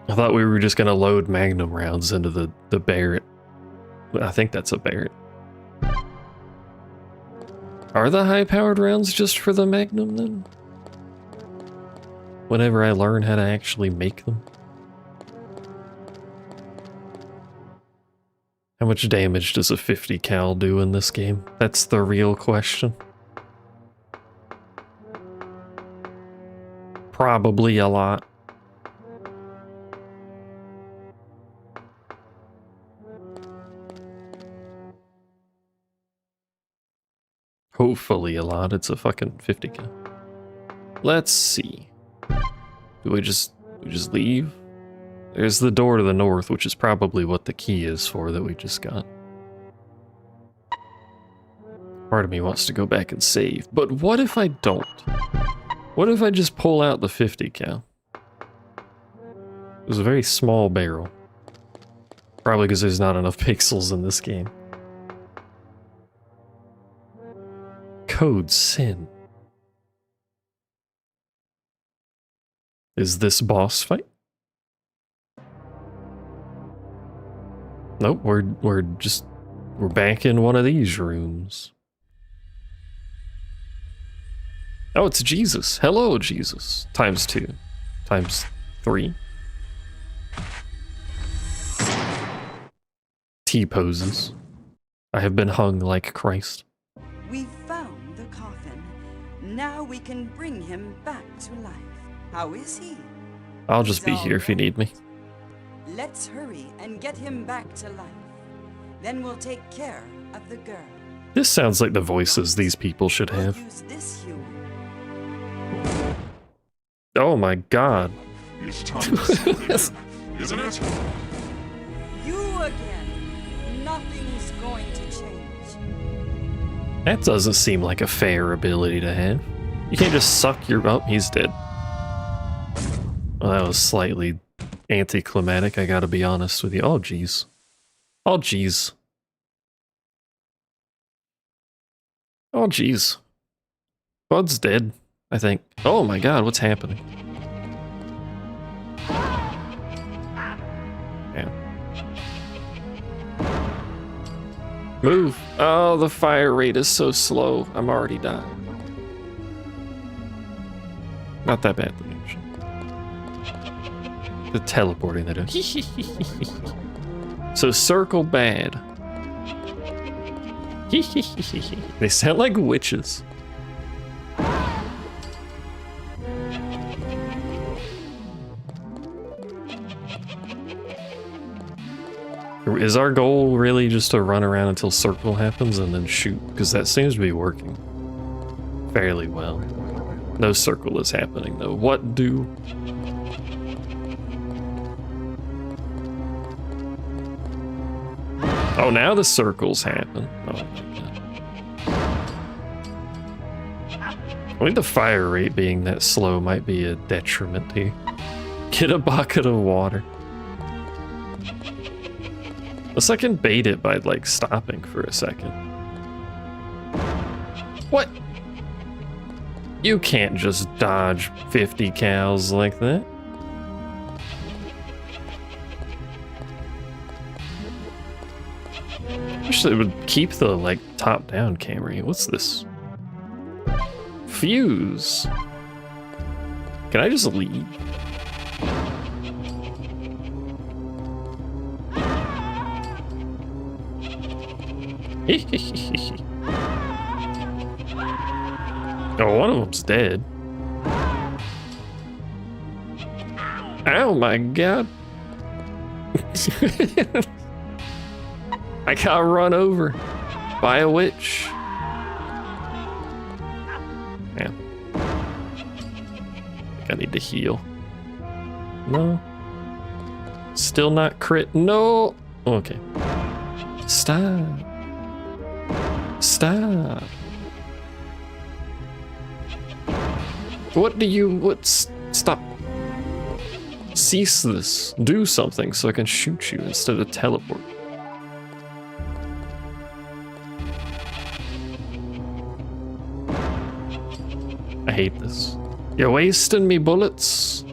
I thought we were just gonna load magnum rounds into the Barrett. I think that's a Barrett. Are the high-powered rounds just for the magnum then? Whenever I learn how to actually make them. How much damage does a 50 cal do in this game? That's the real question. Probably a lot. Hopefully a lot. It's a fucking 50 cal. Let's see. Do we just leave? There's the door to the north, which is probably what the key is for that we just got. Part of me wants to go back and save, but what if I don't? What if I just pull out the 50 cal? It was a very small barrel. Probably because there's not enough pixels in this game. Code Sin. Is this boss fight? Nope, we're back in one of these rooms. Oh, it's Jesus. Hello, Jesus. Times 2. Times 3. T-poses. I have been hung like Christ. We found the coffin. Now we can bring him back to life. How is he? I'll just be here if you need me. Let's hurry and get him back to life. Then we'll take care of the girl. This sounds like the voices these people should We'll have. use this human. Oh my god. It's time to settle in, isn't it? You again. Nothing's going to change. That doesn't seem like a fair ability to have. You can't just suck your... Oh, he's dead. Well, that was slightly anticlimactic, I gotta be honest with you. Oh, jeez. Oh, jeez. Oh, jeez. Bud's dead, I think. Oh my god, what's happening? Yeah. Move! Oh, the fire rate is so slow. I'm already dying. Not that bad, actually. The teleporting they do. So circle bad. They sound like witches. Is our goal really just to run around until circle happens and then shoot? Because that seems to be working fairly well. No circle is happening though. What do? Oh, now the circles happen. Oh my god. I think the fire rate being that slow might be a detriment here. Get a bucket of water. Unless I can bait it by, like, stopping for a second. What? You can't just dodge 50 cows like that. Wish they would keep the, like, top-down camera. What's this? Fuse. Can I just leave? Oh, one of them's dead. Oh my god. I got run over by a witch. Yeah. I think I need to heal. No. Still not crit. No. Okay. Stop. Stop. What do you... Stop. Cease this. Do something so I can shoot you instead of teleport. I hate this. You're wasting me bullets.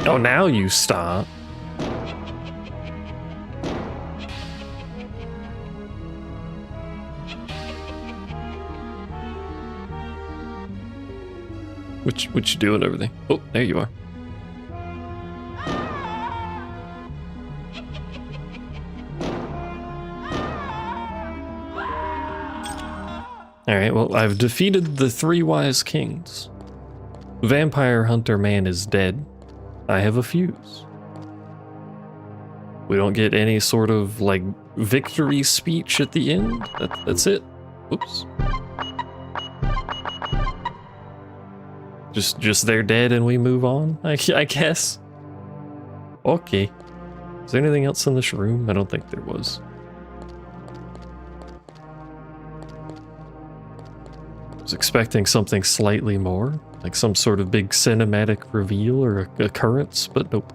Oh, now you stop. What you doing over there? Oh, there you are. Alright, well, I've defeated the 3 wise kings. Vampire Hunter Man is dead. I have a fuse. We don't get any sort of, like, victory speech at the end. That's it. Oops. Just they're dead and we move on, I guess. Okay. Is there anything else in this room? I don't think there was. I was expecting something slightly more, like some sort of big cinematic reveal or occurrence, but nope.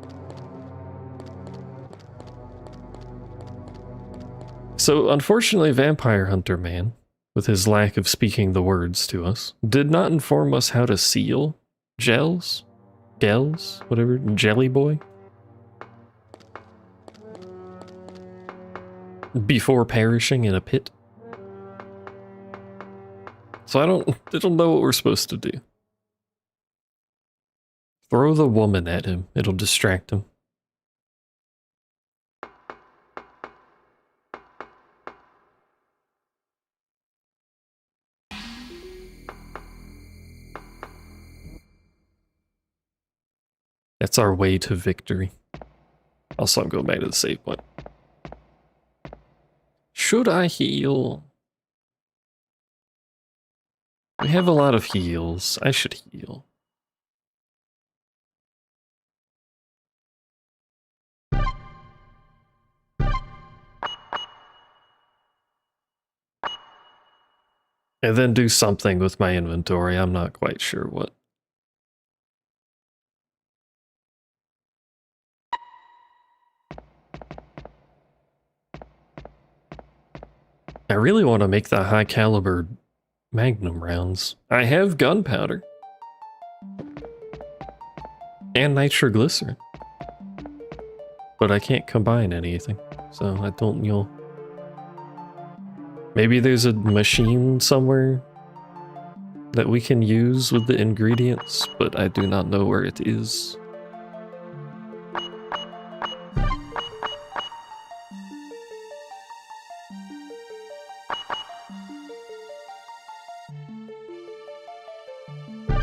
So, unfortunately, Vampire Hunter Man, with his lack of speaking the words to us, did not inform us how to seal gels, whatever, Jelly Boy, before perishing in a pit. So I don't know what we're supposed to do. Throw the woman at him, it'll distract him. That's our way to victory. Also, I'm going back to the save point. Should I heal? We have a lot of heals. I should heal. And then do something with my inventory. I'm not quite sure what. I really want to make the high caliber magnum rounds. I have gunpowder. And nitroglycerin. But I can't combine anything. So I don't, you know. Maybe there's a machine somewhere that we can use with the ingredients, but I do not know where it is.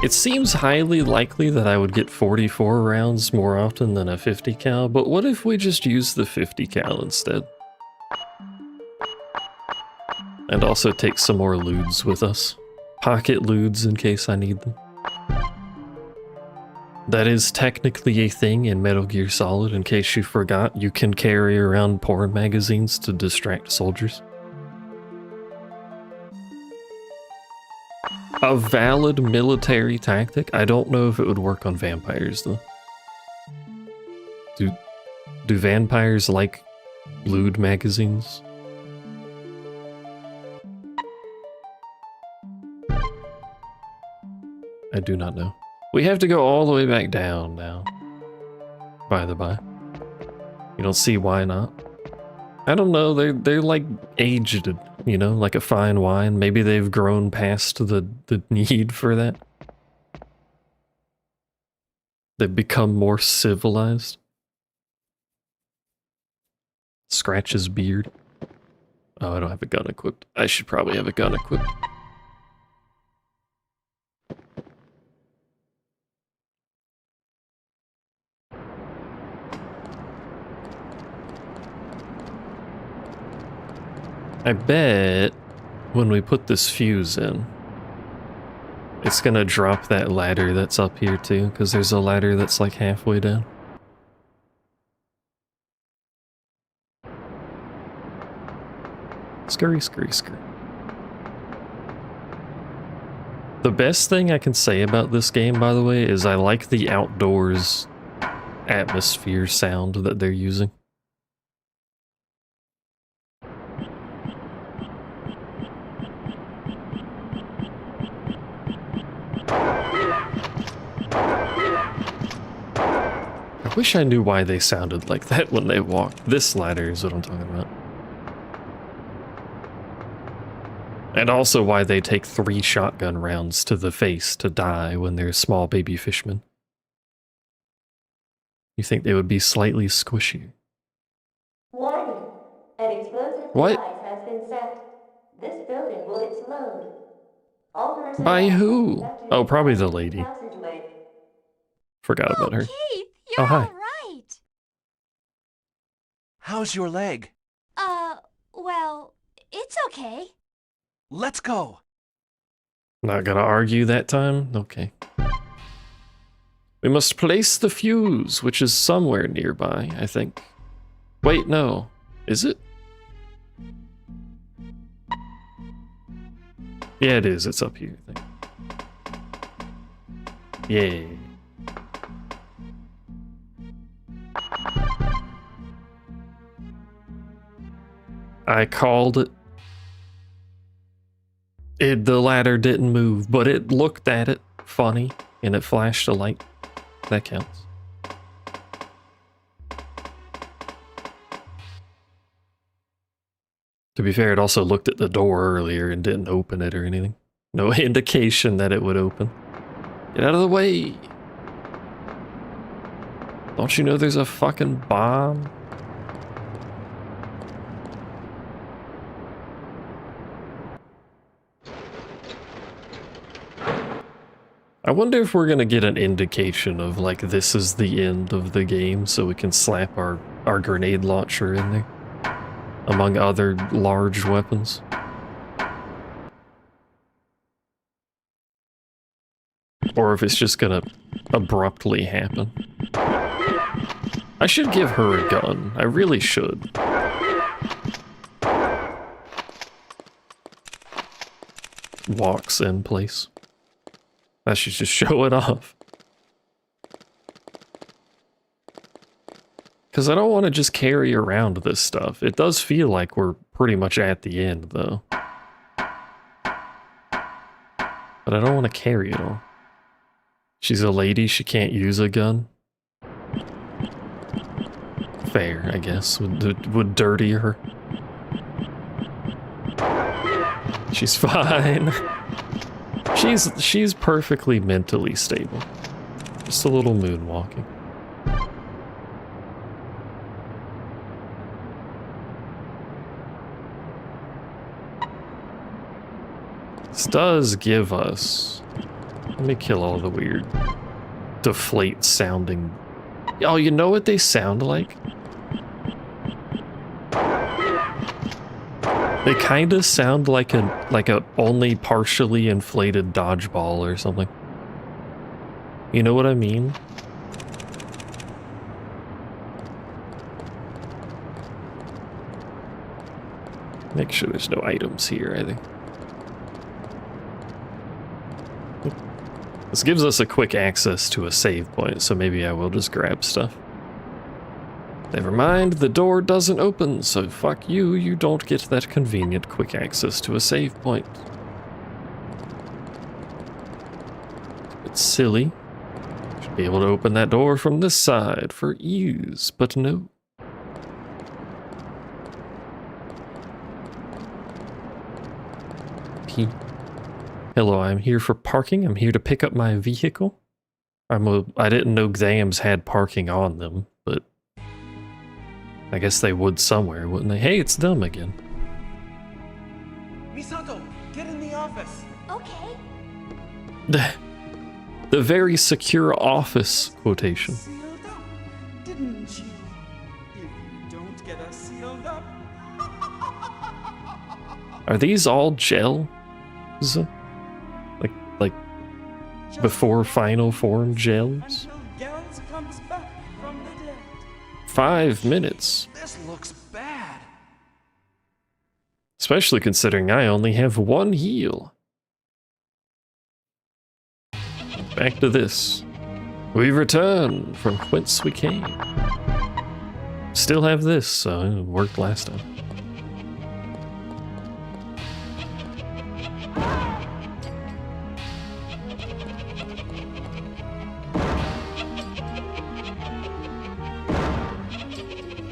It seems highly likely that I would get 44 rounds more often than a 50 cal, but what if we just use the 50 cal instead? And also take some more loods with us. Pocket loods in case I need them. That is technically a thing in Metal Gear Solid, in case you forgot. You can carry around porn magazines to distract soldiers. A valid military tactic? I don't know if it would work on vampires, though. Do vampires like lewd magazines? I do not know. We have to go all the way back down now. By the by. You don't see why not? I don't know, they're like aged, you know, like a fine wine. Maybe they've grown past the need for that. They've become more civilized. Scratch his beard. Oh, I don't have a gun equipped. I should probably have a gun equipped. I bet when we put this fuse in, it's gonna drop that ladder that's up here too, because there's a ladder that's like halfway down. Scurry, scurry, scurry. The best thing I can say about this game, by the way, is I like the outdoors atmosphere sound that they're using. I wish I knew why they sounded like that when they walked. This ladder is what I'm talking about. And also why they take 3 shotgun rounds to the face to die when they're small baby fishmen. You think they would be slightly squishy. Warning! An explosive What? device has been set. This building will explode. All personnel By who? expected Oh, to probably the pass lady. passageway. Forgot about her. Keith, Oh, you're hi. all right. How's your leg? Well, it's okay. Let's go. Not gonna argue that time? Okay. We must place the fuse, which is somewhere nearby, I think. Wait, no. Is it? Yeah, it is. It's up here, I think. Yay. I called it. The ladder didn't move, but it looked at it funny, and it flashed a light. That counts. To be fair, it also looked at the door earlier and didn't open it or anything. No indication that it would open. Get out of the way! Don't you know there's a fucking bomb? I wonder if we're gonna get an indication of, like, this is the end of the game so we can slap our grenade launcher in there, among other large weapons. Or if it's just gonna abruptly happen. I should give her a gun. I really should. Walks in place. I should just show it off. Because I don't want to just carry around this stuff. It does feel like we're pretty much at the end, though. But I don't want to carry it all. She's a lady, she can't use a gun. Fair, I guess. Would dirty her. She's fine. She's perfectly mentally stable. Just a little moonwalking. This does give us... Let me kill all the weird deflate sounding... Oh, you know what they sound like? They kind of sound like a only partially inflated dodgeball or something. You know what I mean? Make sure there's no items here, I think. This gives us a quick access to a save point, so maybe I will just grab stuff. Never mind, the door doesn't open, so fuck you, you don't get that convenient quick access to a save point. It's silly. Should be able to open that door from this side for ease, but no. Hello, I'm here for parking. I'm here to pick up my vehicle. I didn't know exams had parking on them, but I guess they would somewhere, wouldn't they? Hey, it's them again. Misato, get in the office. Okay. The very secure office quotation. Sealed up, didn't you? If you don't get us sealed up. Are these all gels? Like before final form gels? Until Gels comes back from the dead. 5 minutes. This looks bad. Especially considering I only have 1 heal. Back to this. We return from whence we came. Still have this, so it worked last time.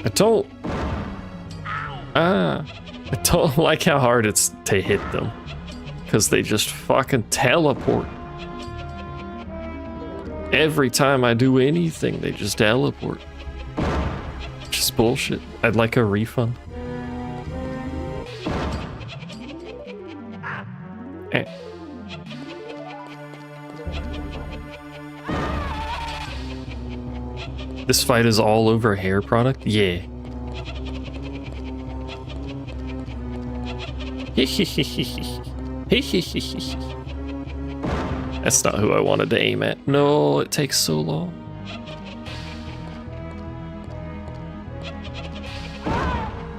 I don't like how hard it's to hit them. Because they just fucking teleport. Every time I do anything, they just teleport. Just bullshit. I'd like a refund. Eh. This fight is all over hair product? Yeah. That's not who I wanted to aim at. No, it takes so long.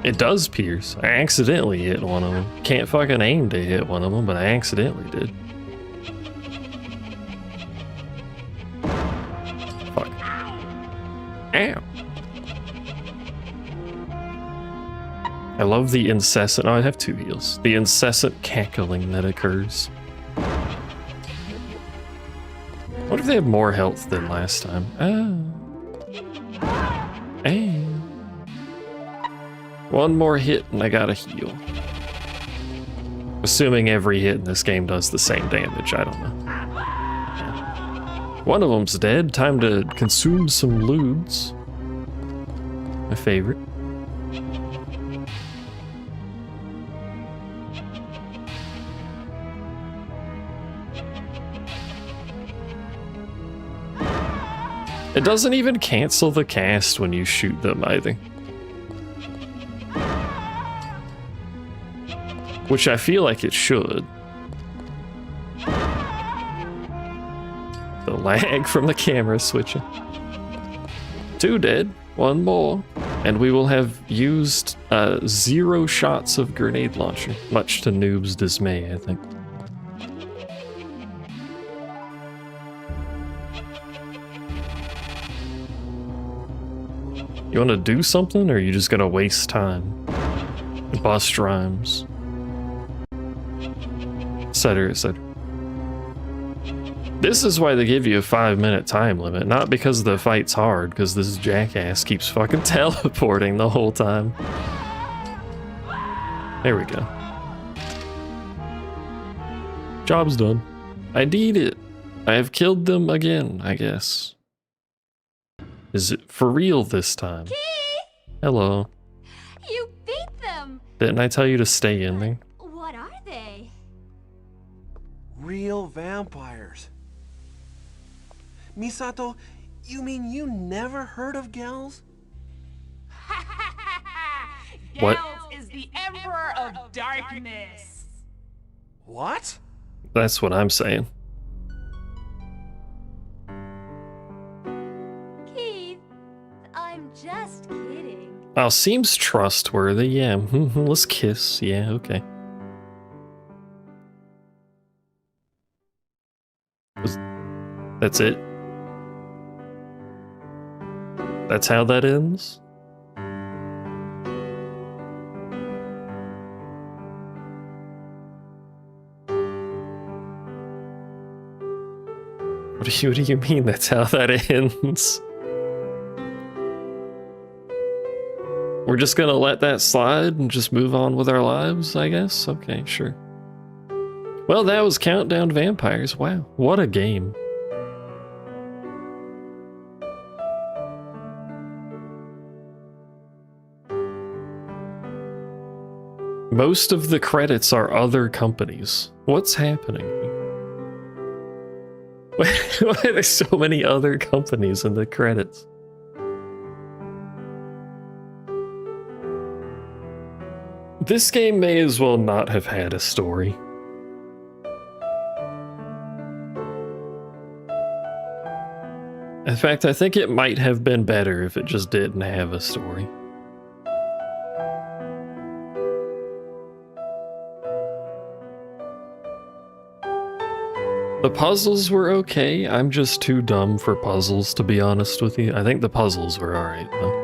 It does pierce. I accidentally hit one of them. Can't fucking aim to hit one of them, but I accidentally did. Fuck. Ow. I love the incessant, oh, I have 2 heals. The incessant cackling that occurs. What if they have more health than last time? Hey. One more hit and I gotta heal. Assuming every hit in this game does the same damage, I don't know. Yeah. One of them's dead, time to consume some lewds. My favorite. It doesn't even cancel the cast when you shoot them either. Which I feel like it should. The lag from the camera switching. 2 dead, 1 more, and we will have used 0 shots of grenade launcher, much to Noob's dismay, I think. You want to do something, or are you just gonna waste time? Bust rhymes. Etc, etc. This is why they give you a 5-minute time limit, not because the fight's hard, because this jackass keeps fucking teleporting the whole time. There we go. Job's done. I did it. I have killed them again, I guess. Is it for real this time? Keith! Hello. You beat them! Didn't I tell you to stay in there? What are they? Real vampires. Misato, you mean you never heard of Gels? What? Gels is the Emperor of Darkness. What? That's what I'm saying. Keith, I'm just kidding. Oh, seems trustworthy, yeah. Let's kiss, yeah, okay. That's it? That's how that ends? What do you mean that's how that ends? We're just gonna let that slide and just move on with our lives, I guess? Okay, sure. Well, that was Countdown Vampires. Wow, what a game. Most of the credits are other companies. What's happening? Why are there so many other companies in the credits? This game may as well not have had a story. In fact, I think it might have been better if it just didn't have a story. The puzzles were okay. I'm just too dumb for puzzles, to be honest with you. I think the puzzles were alright, though.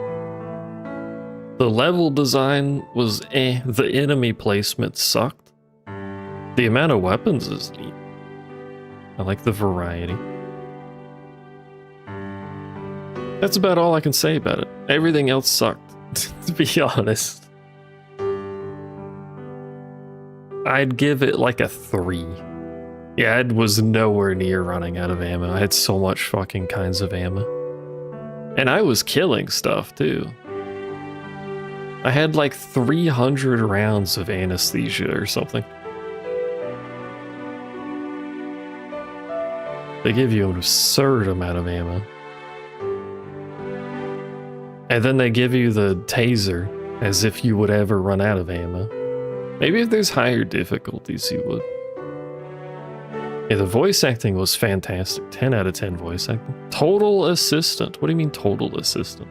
The level design was eh. The enemy placement sucked. The amount of weapons is neat. I like the variety. That's about all I can say about it. Everything else sucked. To be honest. I'd give it like a 3. Yeah, it was nowhere near running out of ammo. I had so much fucking kinds of ammo. And I was killing stuff too. I had like 300 rounds of anesthesia or something. They give you an absurd amount of ammo. And then they give you the taser as if you would ever run out of ammo. Maybe if there's higher difficulties, you would. Yeah, the voice acting was fantastic. 10 out of 10 voice acting. Total assistant. What do you mean total assistant?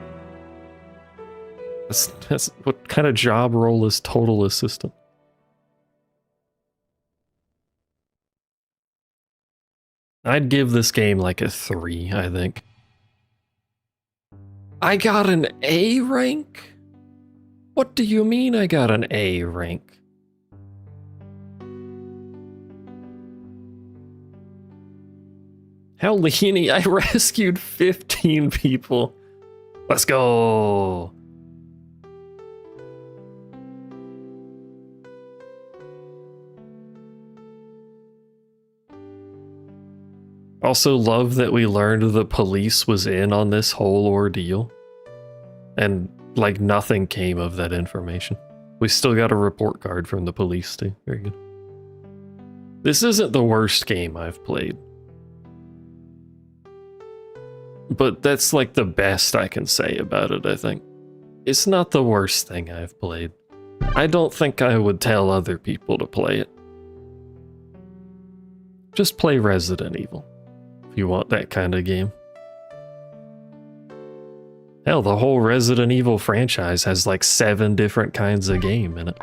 That's what kind of job role is total assistant? I'd give this game like a 3, I think. I got an A rank? What do you mean I got an A rank? How lenient? I rescued 15 people. Let's go. Also love that we learned the police was in on this whole ordeal. And like nothing came of that information. We still got a report card from the police too. Very good. This isn't the worst game I've played. But that's like the best I can say about it, I think. It's not the worst thing I've played. I don't think I would tell other people to play it. Just play Resident Evil. If you want that kind of game. Hell, the whole Resident Evil franchise has like 7 different kinds of game in it.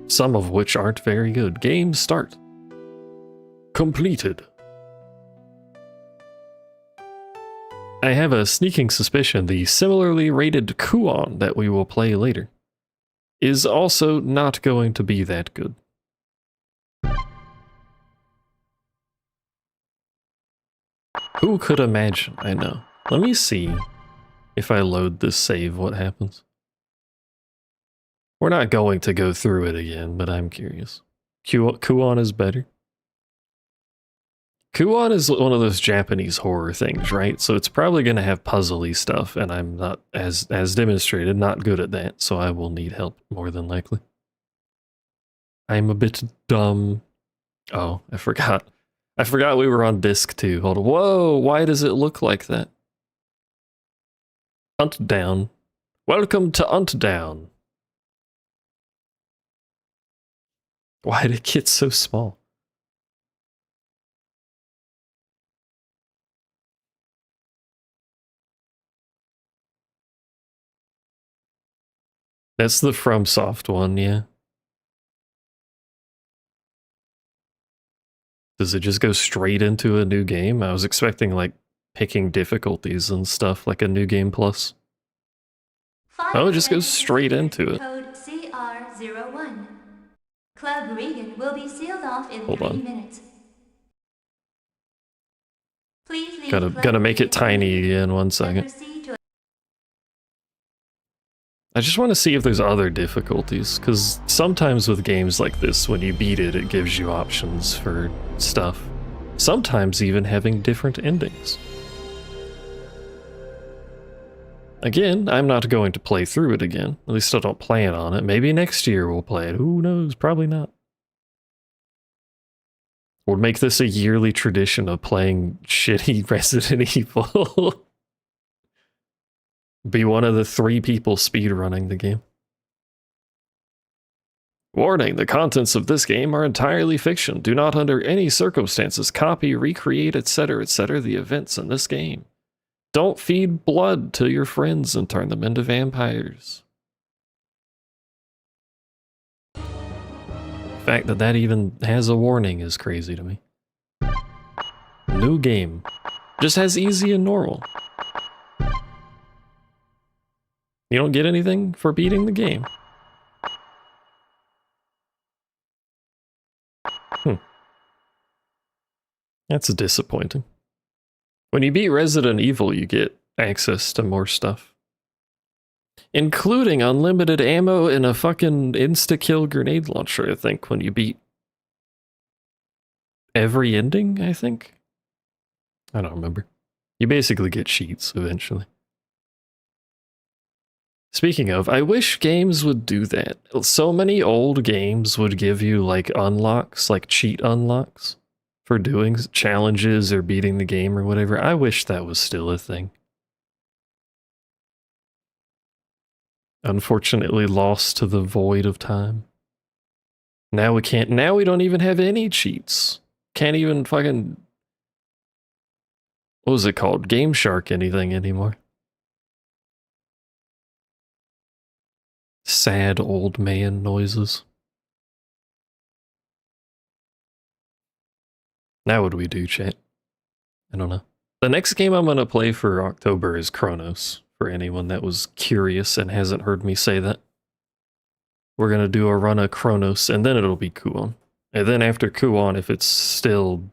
Some of which aren't very good. Game start. Completed. I have a sneaking suspicion the similarly rated Kuon that we will play later is also not going to be that good. Who could imagine? I know. Let me see if I load this save what happens. We're not going to go through it again, but I'm curious. Kuon is better. Kuon is one of those Japanese horror things, right? So it's probably going to have puzzly stuff, and I'm not, as demonstrated, not good at that, so I will need help more than likely. I'm a bit dumb. Oh, I forgot. I forgot we were on disc 2. Hold on. Whoa, why does it look like that? Hunt down. Welcome to Hunt down. Why did it get so small? That's the FromSoft one, yeah. Does it just go straight into a new game? I was expecting, like, picking difficulties and stuff, like a new game plus. Oh, it just goes straight into it. Code CR01. Club Regan will be sealed off in Hold 3 on. minutes. Please leave Gotta make it tiny again, 1 second. I just want to see if there's other difficulties, because sometimes with games like this, when you beat it, it gives you options for stuff. Sometimes even having different endings. Again, I'm not going to play through it again. At least I don't plan on it. Maybe next year we'll play it. Who knows? Probably not. We'll make this a yearly tradition of playing shitty Resident Evil. Be one of the 3 people speedrunning the game. Warning, the contents of this game are entirely fiction. Do not under any circumstances copy, recreate, etc., the events in this game. Don't feed blood to your friends and turn them into vampires. The fact that that even has a warning is crazy to me. New game. Just has easy and normal. You don't get anything for beating the game. That's disappointing. When you beat Resident Evil, you get access to more stuff. Including unlimited ammo and a fucking insta-kill grenade launcher, I think, when you beat every ending, I think? I don't remember. You basically get cheats eventually. Speaking of, I wish games would do that. So many old games would give you like unlocks, like cheat unlocks for doing challenges or beating the game or whatever. I wish that was still a thing. Unfortunately lost to the void of time. Now we can't, now we don't even have any cheats. Can't even fucking, what was it called? Game Shark anything anymore. Sad old man noises. Now what do we do, chat? I don't know. The next game I'm gonna play for October is Chronos, for anyone that was curious and hasn't heard me say that. We're gonna do a run of Chronos, and then it'll be Kuon. And then after Kuon, if it's still...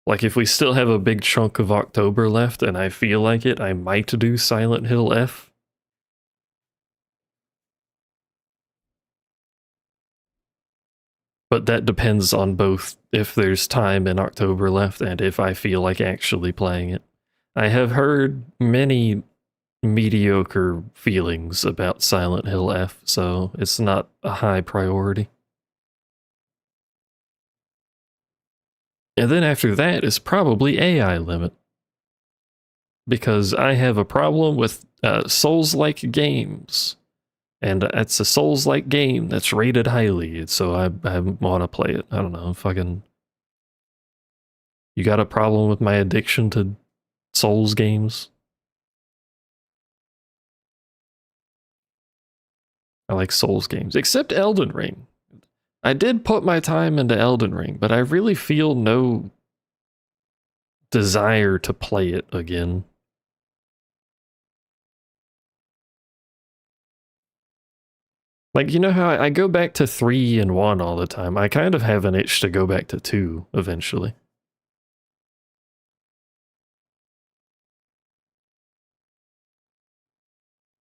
like, if we still have a big chunk of October left, and I feel like it, I might do Silent Hill F. But that depends on both if there's time in October left and if I feel like actually playing it. I have heard many mediocre feelings about Silent Hill F, so it's not a high priority. And then after that is probably AI Limit. Because I have a problem with Souls-like games. And it's a Souls-like game that's rated highly, so I want to play it. I don't know, fucking... You got a problem with my addiction to Souls games? I like Souls games, except Elden Ring. I did put my time into Elden Ring, but I really feel no desire to play it again. Like, you know how I go back to 3 and 1 all the time? I kind of have an itch to go back to 2 eventually.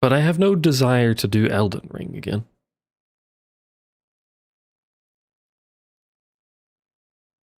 But I have no desire to do Elden Ring again.